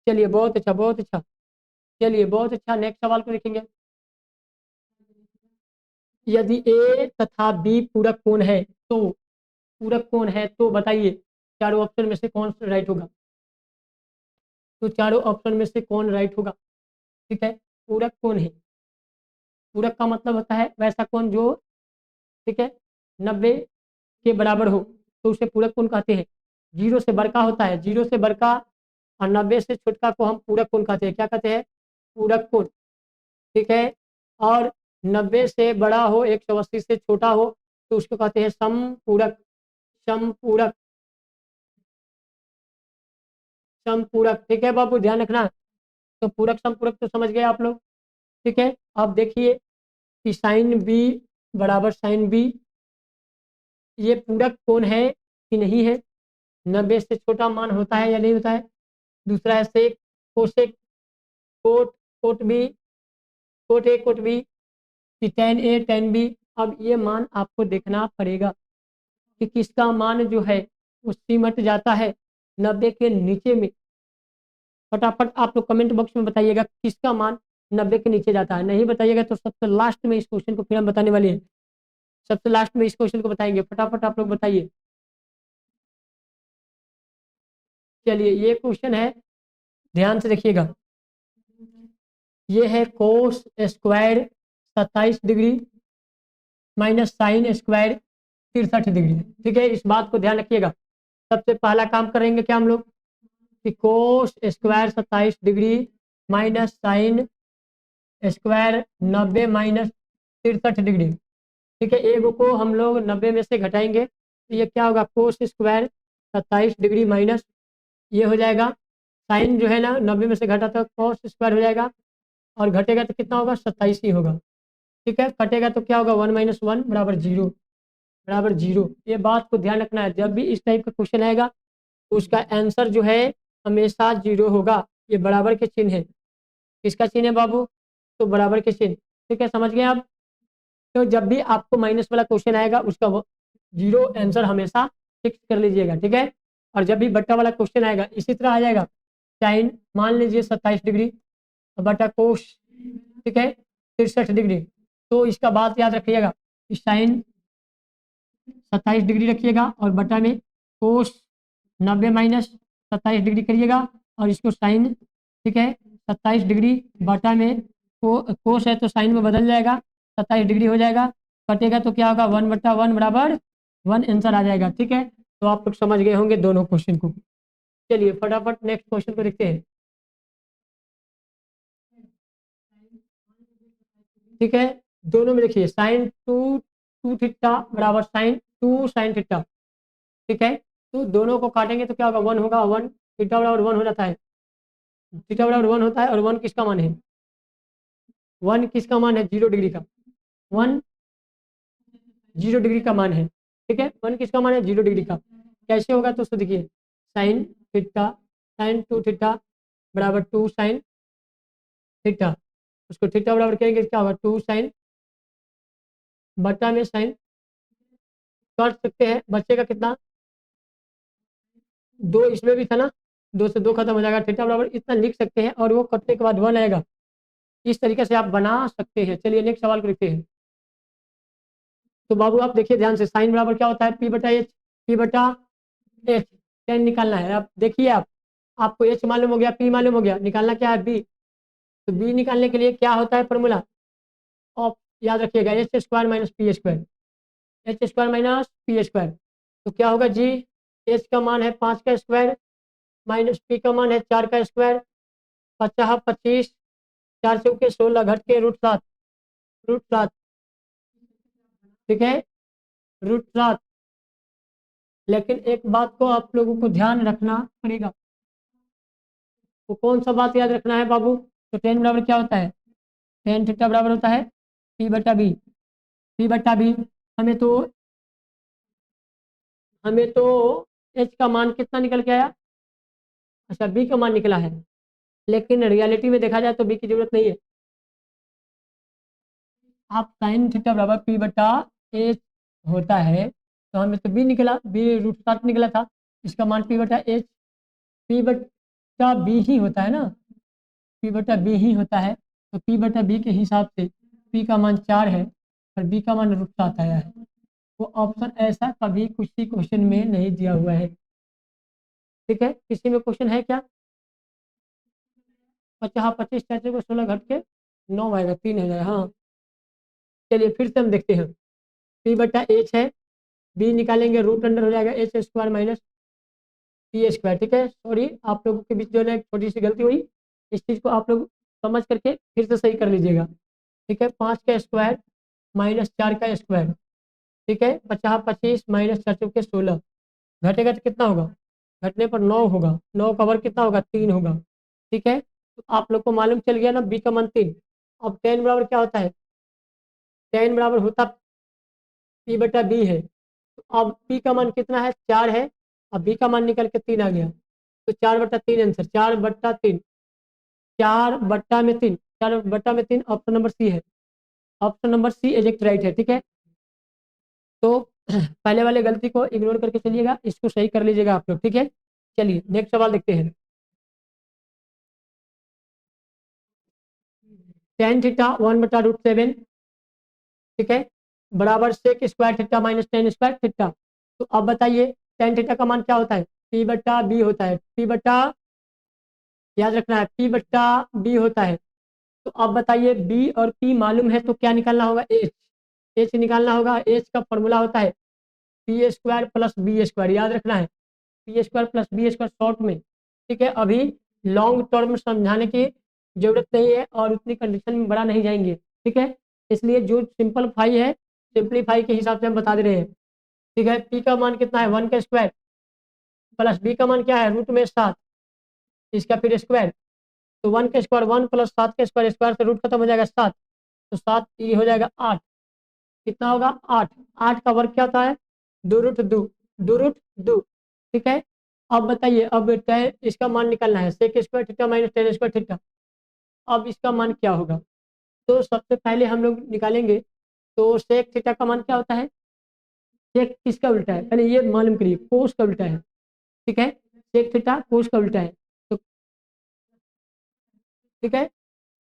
चलिए बहुत अच्छा, बहुत अच्छा। चलिए बहुत अच्छा, नेक्स्ट सवाल को देखेंगे। यदि ए तथा बी पूरक कोण है तो, पूरक कोण है तो बताइए चारों ऑप्शन में से कौन राइट होगा? तो चारों ऑप्शन में से कौन राइट होगा? ठीक है, पूरक कोण है। पूरक का मतलब होता है वैसा कोण जो, ठीक है, 90 के बराबर हो तो उसे पूरक कोण कहते हैं। 0 से बड़का होता है, 0 से बड़का और 90 से छोटका को हम पूरक कोण कहते हैं। क्या कहते हैं? पूरक कोण, ठीक है। और 90 से बड़ा हो, 180 से छोटा हो तो उसको कहते हैं समपूरक। समपूरक, समपूरक, ठीक है बाबू ध्यान रखना। तो पूरक समपूरक तो समझ गए आप लोग, ठीक है। अब देखिए कि साइन बी बराबर साइन बी, ये पूरक कोण है कि नहीं है? 90 से छोटा मान होता है या नहीं होता है? दूसरा है sec, cosec, cot, cot B, cot A cot B, कि टेन ए टेन बी। अब ये मान आपको देखना पड़ेगा कि किसका मान जो है वो सिमट जाता है 90 के नीचे में। फटाफट आप लोग कमेंट बॉक्स में बताइएगा किसका मान 90 के नीचे जाता है। नहीं बताइएगा तो सबसे लास्ट में इस क्वेश्चन को फिर हम बताने वाले हैं। सबसे लास्ट में इस क्वेश्चन को बताएंगे। फटाफट आप लोग बताइए। चलिए ये क्वेश्चन है, ध्यान से देखिएगा। ये है cos square 27 degree minus sine square 63 degree, ठीक है। इस बात को ध्यान रखिएगा। सबसे पहला काम करेंगे क्या हम लोग कि cos square 27 degree minus sine square 90 minus 63 degree, ठीक है। एक को हम लोग 90 में से घटाएंगे तो ये क्या होगा? कोस स्क्वायर 27 डिग्री माइनस ये हो जाएगा साइन जो है ना 90 में से घटा तो कॉस स्क्वायर हो जाएगा, और घटेगा तो कितना होगा? 27 ही होगा, ठीक है। कटेगा तो क्या होगा? 1 - 1 बराबर 0, बराबर 0। ये बात को ध्यान रखना है, जब भी इस टाइप का क्वेश्चन आएगा तो उसका आंसर जो है हमेशा 0 होगा। ये बराबर के चिन्ह है। किसका चिन्ह है बाबू? तो बराबर के चिन्ह, ठीक है। समझ गए आप? तो जब भी आपको माइनस वाला क्वेश्चन आएगा उसका जीरो आंसर हमेशा फिक्स कर लीजिएगा, ठीक है। और जब भी बट्टा वाला क्वेश्चन आएगा इसी तरह आ जाएगा, साइन मान लीजिए 27 डिग्री बटा कोस, ठीक है 63 डिग्री। तो इसका बात याद रखिएगा, साइन 27 डिग्री रखिएगा और बटा में कोस 90 माइनस 27 डिग्री करिएगा और इसको साइन, ठीक है 27 डिग्री बटा में कोस है तो साइन में बदल जाएगा, 27 डिग्री हो जाएगा, कटेगा तो क्या होगा 1/1 बराबर 1 आंसर आ जाएगा, ठीक है। तो आप लोग समझ गए होंगे दोनों क्वेश्चन को। चलिए फटाफट नेक्स्ट क्वेश्चन को देखते हैं, ठीक है। दोनों में देखिए साइन टू थीटा बराबर साइन 2 साइन थीटा, ठीक है। तो दोनों को काटेंगे तो क्या होगा 1 होगा, 1 थीटा बराबर 1 हो जाता है, थीटा बराबर 1 होता है और 1 किसका मान है, 1 किसका मान है 0 डिग्री का, 1 0 डिग्री का मान है, ठीक है। 1 किसका मान है 0 डिग्री का। कैसे होगा तो उसको देखिए साइन थीटा साइन 2 थीटा बराबर 2 साइन थीटा, उसको थीटा बराबर करेंगे क्या होगा 2 साइन बटा में साइन, कर सकते हैं बचेगा कितना 2, इसमें भी था ना 2 से 2 खत्म हो जाएगा, थीटा बराबर इतना लिख सकते हैं और वो कटने के बाद 1 आएगा। इस तरीके से आप बना सकते हैं। चलिए नेक्स्ट सवाल को देखते हैं। तो बाबू आप देखिए ध्यान से, साइन बराबर क्या होता है पी बटा एच, पी बटा एच, टेन निकालना है। आप देखिए आपको एच मालूम हो गया, पी मालूम हो गया, निकालना क्या है बी। तो बी निकालने के लिए क्या होता है फॉर्मूला, ऑफ याद रखिएगा H square minus P square, H square minus P square. तो क्या होगा जी, एच का मान है 5 का स्क्वायर माइनस पी का मान है 4 का स्क्वायर, 50 25 4 चौके 16 घट के √7, √7, ठीक है √7। लेकिन एक बात को आप लोगों को ध्यान रखना पड़ेगा, तो कौन सा बात याद रखना है बाबू, तो टेन बराबर क्या होता है, टेन थीटा बराबर होता है पी बटा बी, पी बटा बी। हमें तो हमें तो एच का मान कितना निकल के आया, अच्छा बी का मान निकला है, लेकिन रियलिटी में देखा जाए तो बी की जरूरत नहीं है। आप साइन थीटा बराबर पी बटा एच होता है, तो हमें तो बी निकला, बी √7 निकला था, इसका मान पी बटा एच, पी बटा बी ही होता है ना, पी बटा बी ही होता है। तो पी बटा बी के हिसाब से पी का मान 4 है और बी का मान √7 आया है। वो ऑप्शन ऐसा कभी किसी क्वेश्चन में नहीं दिया हुआ है, ठीक है। किसी में क्वेश्चन है क्या, 50 25 चाचे को 16 घट के 9 आएगा, 3 हो जाएगा, हाँ। चलिए फिर से हम देखते हैं, पी बटा एच है, बी निकालेंगे रूट अंडर हो जाएगा H square minus P square, ठीक है। सॉरी आप लोगों के बीच जो है छोटी सी गलती हुई, इस चीज़ को आप लोग समझ करके फिर से सही कर लीजिएगा, ठीक है। 5 का स्क्वायर माइनस 4 का स्क्वायर, ठीक है 50 25 माइनस 4 चौके 16, घटेगा तो कितना होगा, घटने पर 9 होगा, 9 का वर्ग कितना होगा 3 होगा, ठीक है। तो आप लोग को मालूम चल गया ना बी का मान 3। अब टेन बराबर क्या होता है, टेन बराबर होता पी बटा बी है। तो अब पी का मान कितना है 4 है, अब बी का मान निकल के 3 आ गया, तो 4/3 आंसर, 4/3, 4/3, 4/3 ऑप्शन नंबर सी है, option number C exact right है, ठीक है। तो पहले वाले गलती को इग्नोर करके चलिएगा, इसको सही कर लीजिएगा आप लोग, ठीक है। चलिए नेक्स्ट सवाल देखते हैं, टेन थीटा 1/√7, ठीक है बराबर sec square theta minus tan square theta. तो अब बताइए टेन थीटा का मान क्या होता है, पी बटा बी होता है, पी बटा याद रखना है पी बटा बी होता है। तो अब बताइए बी और पी मालूम है तो क्या निकालना होगा, एच, एच निकालना होगा। एच का फॉर्मूला होता है P square plus B square, याद रखना है P square plus B square short में, ठीक है। अभी लॉन्ग टर्म समझाने की जरूरत नहीं है और उतनी कंडीशन में बड़ा नहीं जाएंगे, ठीक है। इसलिए जो सिंपलीफाई है सिंपलीफाई के हिसाब से हम बता दे रहे हैं, ठीक है। पी का मान कितना है 1 का स्क्वायर प्लस बी का मान क्या है √7, इसका फिर स्क्वायर, तो 1 का स्क्वायर 1 प्लस 7 का स्क्वायर, स्क्वायर से रूट खत्म हो जाएगा 7, तो 7 ये हो जाएगा 8, कितना होगा 8, 8 का वर्ग क्या होता है 2√2, 2√2, ठीक है। अब बताइए अब इसका मान निकालना है sec square theta minus tan square theta. अब इसका मान क्या होगा, तो सबसे पहले हम लोग निकालेंगे तो सेक थीटा का मान क्या होता है? सेक किसका उल्टा है पहले ये मालूम करिए, कोस का उल्टा है, ठीक है। सेक थीटा कोस का उल्टा है, तो ठीक है,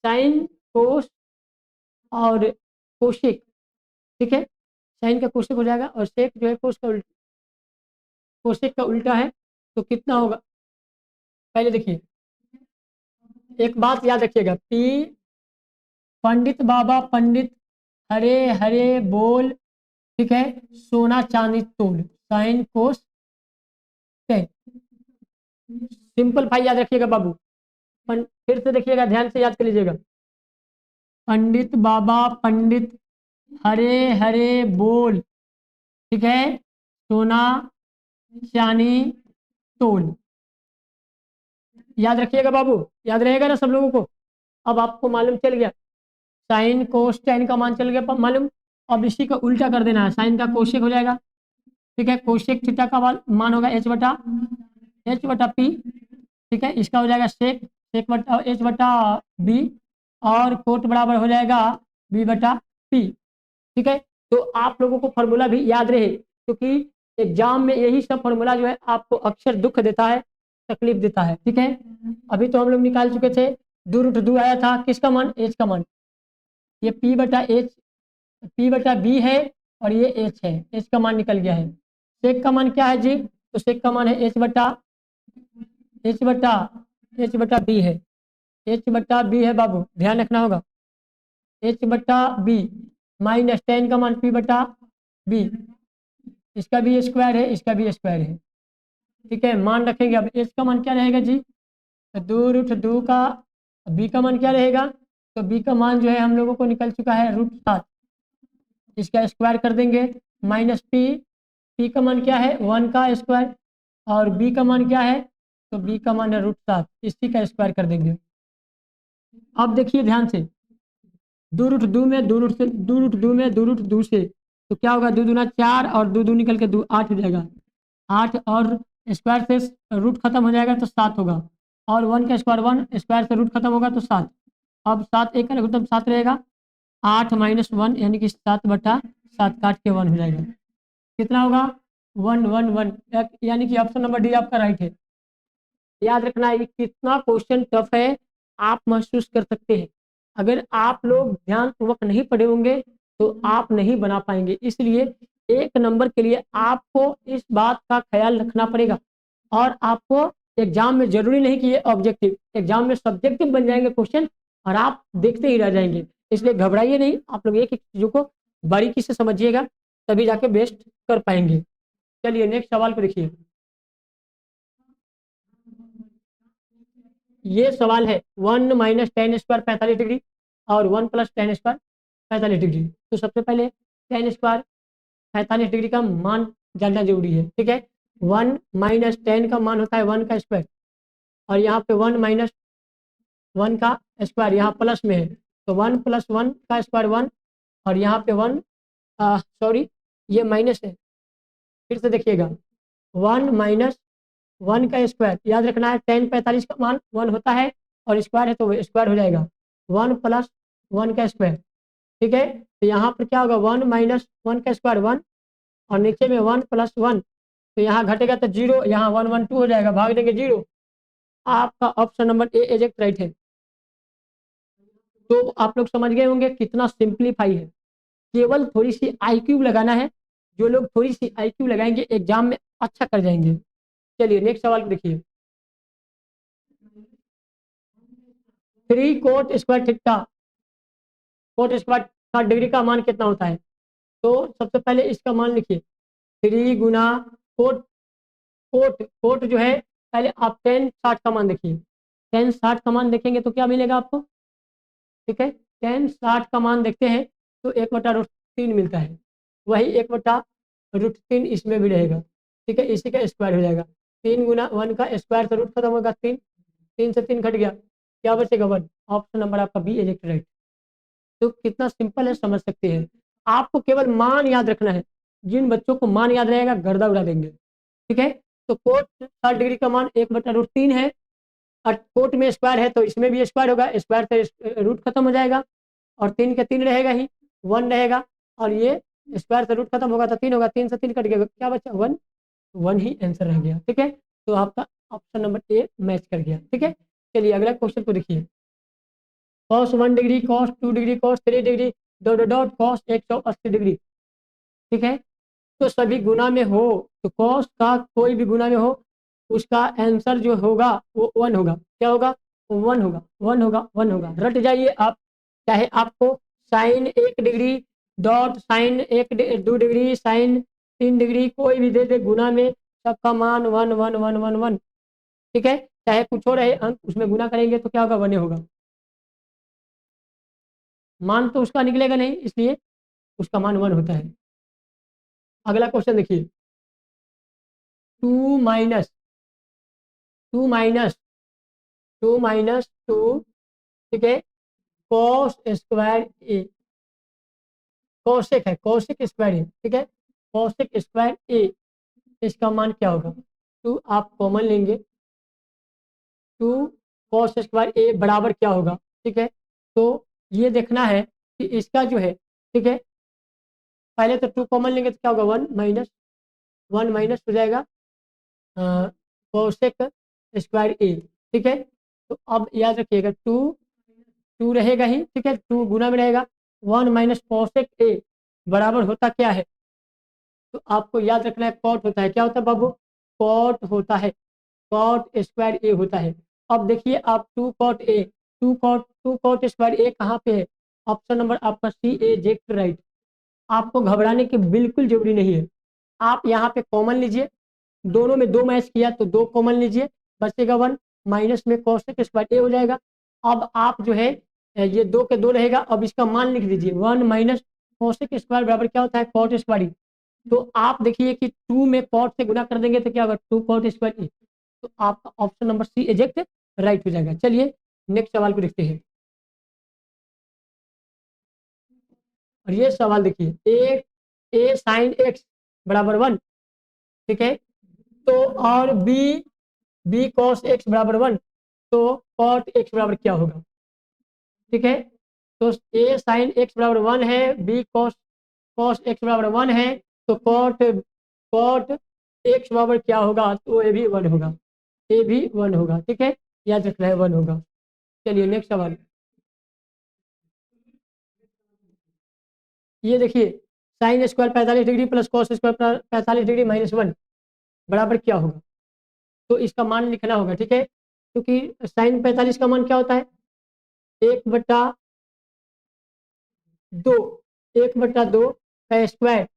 साइन कोस और कोशिक, ठीक है, साइन का कोशिक हो जाएगा और सेक जो है कोस का उल्टा, कोशिक का उल्टा है, तो कितना होगा पहले देखिए, एक बात याद रखिएगा, पी पंडित बाबा पंडित हरे हरे बोल, ठीक है, सोना चांदी तोल, साइन कोस टेन। सिंपल फाई याद रखिएगा बाबू, फिर से देखिएगा, ध्यान से याद कर लीजिएगा, पंडित बाबा पंडित हरे हरे बोल, ठीक है, सोना चांदी तोल। याद रखिएगा बाबू, याद रहेगा ना सब लोगों को? अब आपको मालूम चल गया, साइन कोस टेन का मान चल गया मालूम। अब इसी का उल्टा कर देना है, साइन का कोशिक हो जाएगा, ठीक है, कोशिक थीटा का मान होगा एच बटा पी, ठीक है, इसका हो जाएगा सेक, सेक बटा एच बटा बी, और कोट बराबर हो जाएगा बी बटा पी, ठीक है। तो आप लोगों को फॉर्मूला भी याद रहे, क्योंकि एग्जाम में यही सब फॉर्मूला जो है आपको अक्सर दुख देता है, तकलीफ देता है, ठीक है। अभी तो हम लोग निकाल चुके थे, दो रूट दो आया था, किसका मान? एच का मान, ये पी बटा एच, पी बटा बी है, और ये एच है, एच का मान निकल गया है। सेक का मान क्या है जी? तो सेक का मान है एच बटा बी है, एच बटा बी है बाबू, ध्यान रखना होगा, एच बटा बी माइनस टेन का मान पी बटा बी, इसका भी स्क्वायर है, इसका भी स्क्वायर है, ठीक है, मान रखेंगे। अब एच का मान क्या रहेगा जी? तो दो रूट दो का, बी का मान क्या रहेगा? तो बी का मान जो है हम लोगों को निकल चुका है √7, इसका स्क्वायर कर देंगे, माइनस पी, पी का मान क्या है? 1 का स्क्वायर, और बी का मान क्या है? तो बी का मान है √7, इसी का स्क्वायर कर देंगे। अब देखिए ध्यान से, दो रूट दो में दो रूट से, दो रूट दो में दो रूट दो से, तो क्या होगा? दो दूना 4 और दो दो निकल के 2 8 हो जाएगा, 8 और स्क्वायर से रूट खत्म हो जाएगा तो 7 होगा, और 1 का स्क्वायर 1, स्क्वायर से रूट खत्म होगा तो 7, अब 7 एक का मतलब 7 रहेगा, 8 माइनस 1 यानी कि 7 बटा 7 काट के 1 हो जाएगा, कितना होगा? 1 1 1, यानी कि ऑप्शन नंबर डी आपका राइट है। याद रखना है, कितना क्वेश्चन टफ है आप महसूस कर सकते हैं, अगर आप लोग ध्यानपूर्वक नहीं पढ़े होंगे तो आप नहीं बना पाएंगे, इसलिए एक नंबर के लिए आपको इस बात का ख्याल रखना पड़ेगा, और आपको एग्जाम में जरूरी नहीं कि ये ऑब्जेक्टिव, एग्जाम में सब्जेक्टिव बन जाएंगे क्वेश्चन और आप देखते ही रह जाएंगे, इसलिए घबराइए नहीं, आप लोग एक एक चीजों को बारीकी से समझिएगा, तभी जाके बेस्ट कर पाएंगे। चलिए नेक्स्ट सवाल को देखिए, ये सवाल है 1 माइनस टेन स्क्वायर 45 डिग्री और 1 प्लस टेन स्क्वायर 45 डिग्री। तो सबसे पहले टेन स्क्वायर 45 डिग्री का मान जानना जरूरी है, ठीक है। 1 माइनस टेन का मान होता है 1 का स्क्वायर, और यहाँ पे 1 माइनस 1 का स्क्वायर यहाँ प्लस में है, तो 1 प्लस 1 का स्क्वायर 1, और यहाँ पे 1 सॉरी ये माइनस है, फिर से देखिएगा 1 माइनस 1 का स्क्वायर, याद रखना है टेन 45 का मान 1 होता है, और स्क्वायर है तो स्क्वायर हो जाएगा 1 प्लस 1 का स्क्वायर, ठीक है। तो यहाँ पर क्या होगा? 1 माइनस 1 का स्क्वायर 1, और नीचे में 1 प्लस 1, तो यहाँ घटेगा तो 0, यहाँ 1 1 2 हो जाएगा, भाग देंगे 0, आपका option number A exact right है। तो आप लोग समझ गए होंगे कितना सिंपलीफाई है, केवल थोड़ी सी आईक्यू लगाना है, जो लोग थोड़ी सी आईक्यू लगाएंगे एग्जाम में अच्छा कर जाएंगे। चलिए नेक्स्ट सवाल को देखिए, 3 coat square theta, coat square का डिग्री का मान कितना होता है? तो सबसे पहले इसका मान लिखिए, 3 गुना कोट, कोट जो है, पहले आप टेन 60 का मान देखिए, टेन 60 का मान देखेंगे तो क्या मिलेगा आपको? ठीक है, टेन 60 का मान देखते हैं तो 1/√3 मिलता है, वही 1/√3 इसमें भी रहेगा, ठीक है, इसी का स्क्वायर हो जाएगा, 3 गुना 1 का स्क्वायर से रूट खत्म होगा 3, 3 से 3 घट गया, क्या बचेगा 1, ऑप्शन नंबर आपका बी इज राइट। तो कितना सिंपल है समझ सकते हैं, आपको केवल मान याद रखना है, जिन बच्चों को मान याद रहेगा गर्दा उड़ा देंगे, ठीक है। तो कोट 60 डिग्री का मान 1/√3 है, और कोट में स्क्वायर है तो इसमें भी स्क्वायर होगा, स्क्वायर से रूट खत्म हो जाएगा, और 3 के 3 रहेगा ही, 1 रहेगा, और ये स्क्वायर से रूट खत्म होगा तो 3 होगा, 3 से 3 कट गया, क्या बचा 1, 1 ही आंसर रह गया। ठीक है, तो आपका ऑप्शन नंबर ए मैच कर गया। ठीक है, चलिए अगला क्वेश्चन को देखिए। cos 1 degree, cos 2 degree, cos 3 degree, dot dot dot cos 180 degree. ठीक है, तो सभी गुना में हो तो cos का कोई भी गुना में हो उसका आंसर जो होगा वो 1 होगा। क्या होगा? 1 होगा, 1 होगा, 1 होगा। रट जाइए आप, चाहे आपको sine 1 degree dot sine 2 degree sine 3 degree कोई भी दे दे गुना में, सबका मान 1 1 1 1 1। ठीक है, चाहे कुछ हो रहे अंक उसमें गुना करेंगे तो क्या होगा? 1 होगा। मान तो उसका निकलेगा नहीं, इसलिए उसका मान 1 होता है। अगला क्वेश्चन देखिए। 2 माइनस 2 माइनस 2 माइनस 2, ठीक है, कॉस स्क्वायर ए, कौशिक है, कौशिक स्क्वायर ए। ठीक है, कौशिक स्क्वायर ए, इसका मान क्या होगा? 2 आप कॉमन लेंगे, 2 कॉस स्क्वायर ए बराबर क्या होगा? ठीक है, तो ये देखना है कि इसका जो है, ठीक है, पहले तो 2 कॉमन लेंगे तो क्या होगा? 1 माइनस 1 माइनस हो जाएगा कौशिक स्क्वायर ए। ठीक है, तो अब याद रखिएगा 2 2 रहेगा ही। ठीक है, 2 गुना में रहेगा, 1 माइनस कौशिक ए बराबर होता क्या है? तो आपको याद रखना है कॉट होता है। क्या होता है बाबू? कॉट होता है, कॉट स्क्वायर ए होता है। अब देखिए आप 2 कॉट ए, 2 कॉट स्क्वायर ए कहाँ पे है? ऑप्शन नंबर आपका सी, एग्जैक्ट राइट। आपको घबराने की बिल्कुल जरूरी नहीं है। आप यहाँ पे कॉमन लीजिए, दोनों में 2 मैच किया तो 2 कॉमन लीजिए, बचेगा 1 माइनस में कॉसेक स्क्वायर ए हो जाएगा। अब आप जो है ये 2 के 2 रहेगा, अब इसका मान लिख दीजिए 1 माइनस कॉसेक स्क्वायर बराबर क्या होता है? Cot square. तो आप देखिए कि 2 में कॉट से गुना कर देंगे तो क्या होगा? 2 कॉट स्क्वायर ए। तो आपका option number C exact right हो जाएगा। चलिए नेक्स्ट सवाल को देखते हैं। और ये सवाल देखिए, ए साइन एक्स बराबर 1। ठीक है, तो और बी कॉस एक्स बराबर 1, तो कॉट एक्स बराबर क्या होगा? ठीक है, तो ए साइन एक्स बराबर 1 है, बी कॉस कॉस एक्स बराबर 1 है, तो कॉट कॉट एक्स बराबर क्या होगा? तो ए भी 1 होगा, ए भी 1 होगा। ठीक है, याद रखना है 1 होगा। चलिए नेक्स्ट सवाल। ये देखिए, sine square 45 degree plus cos square 45 degree minus 1 बराबर क्या होगा? तो इसका मान लिखना होगा। ठीक है, क्योंकि साइन 45 का मान क्या होता है? 1/2, 1/2 का स्क्वायर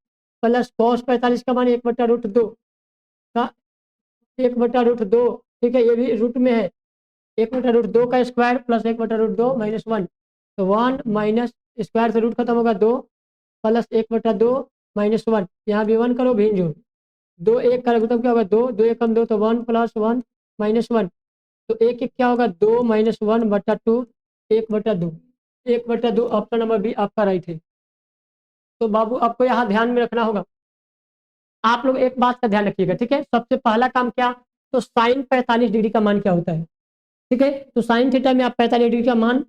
प्लस कॉस 45 का मान 1/√2 का 1/√2। ठीक है, ये भी रूट में है, 1/√2 का स्क्वायर प्लस 1/√2 माइनस 1, तो 1 माइनस स्क्वायर से रूट खत्म होगा 2 प्लस 1/2 माइनस 1, यहाँ भी 1 करो भिन्न जोड़, 2 1 का मतलब क्या होगा? 2 2 1 कम 2 तो 1 प्लस 1 माइनस 1, तो 1 1 क्या होगा? 2 माइनस 1/2, 1/2, 1/2 ऑप्शन नंबर बी आपका राइट है। तो बाबू आपको यहाँ ध्यान में रखना होगा, आप लोग एक बात का ध्यान रखिएगा। ठीक है, सबसे पहला काम क्या? तो साइन 45 डिग्री का मान क्या होता है? ठीक है, तो साइन थीटा में आप 45 डिग्री का मान,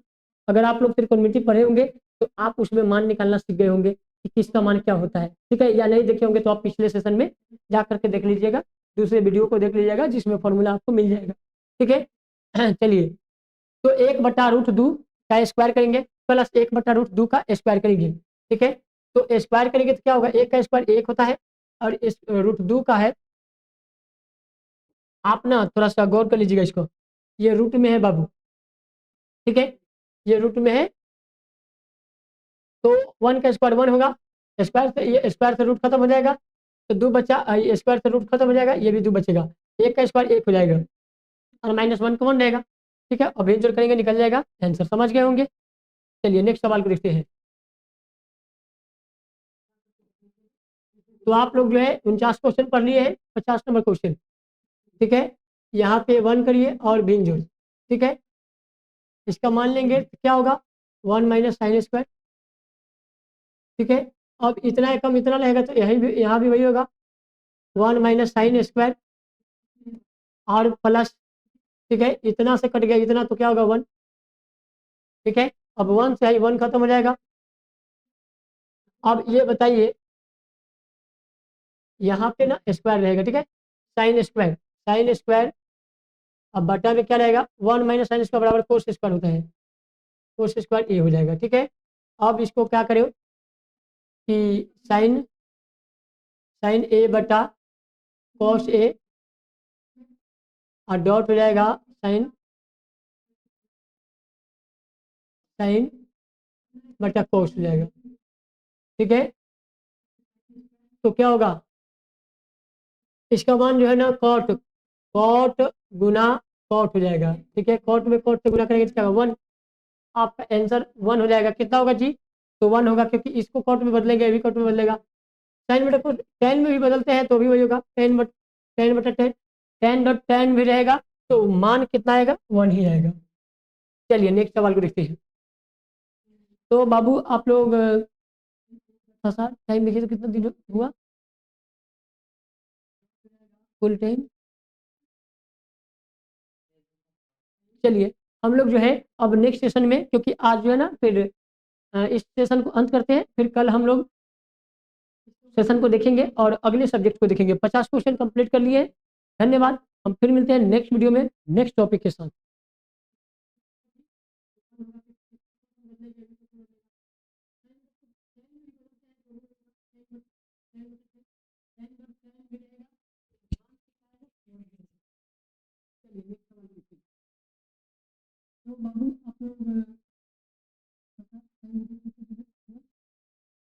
अगर आप लोग त्रिकोणमिति पढ़े होंगे तो आप उसमें मान निकालना सीख गए होंगे कि किसका मान क्या होता है। ठीक है, या नहीं देखे होंगे तो आप पिछले सेशन में जा करके देख लीजिएगा, दूसरे वीडियो को देख लीजिएगा जिसमें फॉर्मूला आपको मिल जाएगा। ठीक है चलिए, तो 1/√2 का स्क्वायर करेंगे प्लस 1/√2 का स्क्वायर करेंगे। ठीक है, तो स्क्वायर करेंगे तो क्या होगा? 1 का स्क्वायर 1 होता है, और इस √2 का है, आप ना थोड़ा सा गौर कर लीजिएगा इसको, ये रूट में है बाबू। ठीक है, ये रूट में है, तो 1 का स्क्वायर 1 होगा, स्क्वायर से ये स्क्वायर से रूट खत्म हो जाएगा, तो 2 बचा, स्क्वायर से रूट खत्म हो जाएगा, ये भी 2 बचेगा, 1 का स्क्वायर 1 हो जाएगा और माइनस 1 कॉमन रहेगा। ठीक है, और भेज जोड़ करेंगे निकल जाएगा आंसर, समझ गए होंगे। चलिए नेक्स्ट सवाल को देखते हैं। तो आप लोग जो है 49 क्वेश्चन पढ़ लिए हैं, 50 नंबर क्वेश्चन। ठीक है, यहाँ पे 1 करिए और भिन्न जोड़। ठीक है, इसका मान लेंगे तो क्या होगा? 1 माइनस साइन स्क्वायर। ठीक है, अब इतना कम इतना रहेगा तो यही भी यहाँ भी वही होगा, 1 माइनस साइन स्क्वायर और प्लस, ठीक है, इतना से कट गया इतना तो क्या होगा? 1। ठीक है, अब 1 से ही 1 खत्म हो जाएगा, अब ये बताइए, यहाँ पे ना स्क्वायर रहेगा, ठीक है, साइन स्क्वायर, साइन स्क्वायर, अब बटा में क्या रहेगा, 1 - साइन स्क्वायर बराबर कोस स्क्वायर होता है, कोस स्क्वायर ए हो जाएगा, ठीक है। अब इसको क्या करें कि साइन, साइन ए बटा कॉस ए, और डॉट हो जाएगा साइन, साइन बटा कोस हो जाएगा, ठीक है। तो क्या होगा, इसका मान जो है ना कॉट, कॉट गुना कॉट हो जाएगा, ठीक है, कॉट में कॉट से गुना करेंगे तो क्या होगा 1, आपका आंसर 1 हो जाएगा। कितना होगा जी, तो 1 होगा, क्योंकि इसको कॉट में बदलेंगे, अभी कॉट में बदलेगा। साइन बटा कोस टेन में भी बदलते हैं तो भी वही होगा, टेन बटा टेन, टेन डॉट टेन भी रहेगा, तो मान कितना आएगा, 1 ही आएगा। चलिए नेक्स्ट सवाल को देखते हैं। तो बाबू आप लोग थोड़ा सा टाइम देखिए तो कितना दिन हुआ फुल टाइम। चलिए हम लोग जो है अब नेक्स्ट सेशन में, क्योंकि आज जो है ना फिर इस सेशन को अंत करते हैं, फिर कल हम लोग सेशन को देखेंगे और अगले सब्जेक्ट को देखेंगे। 50 क्वेश्चन कंप्लीट कर लिए। धन्यवाद। हम फिर मिलते हैं नेक्स्ट वीडियो में नेक्स्ट टॉपिक के साथ।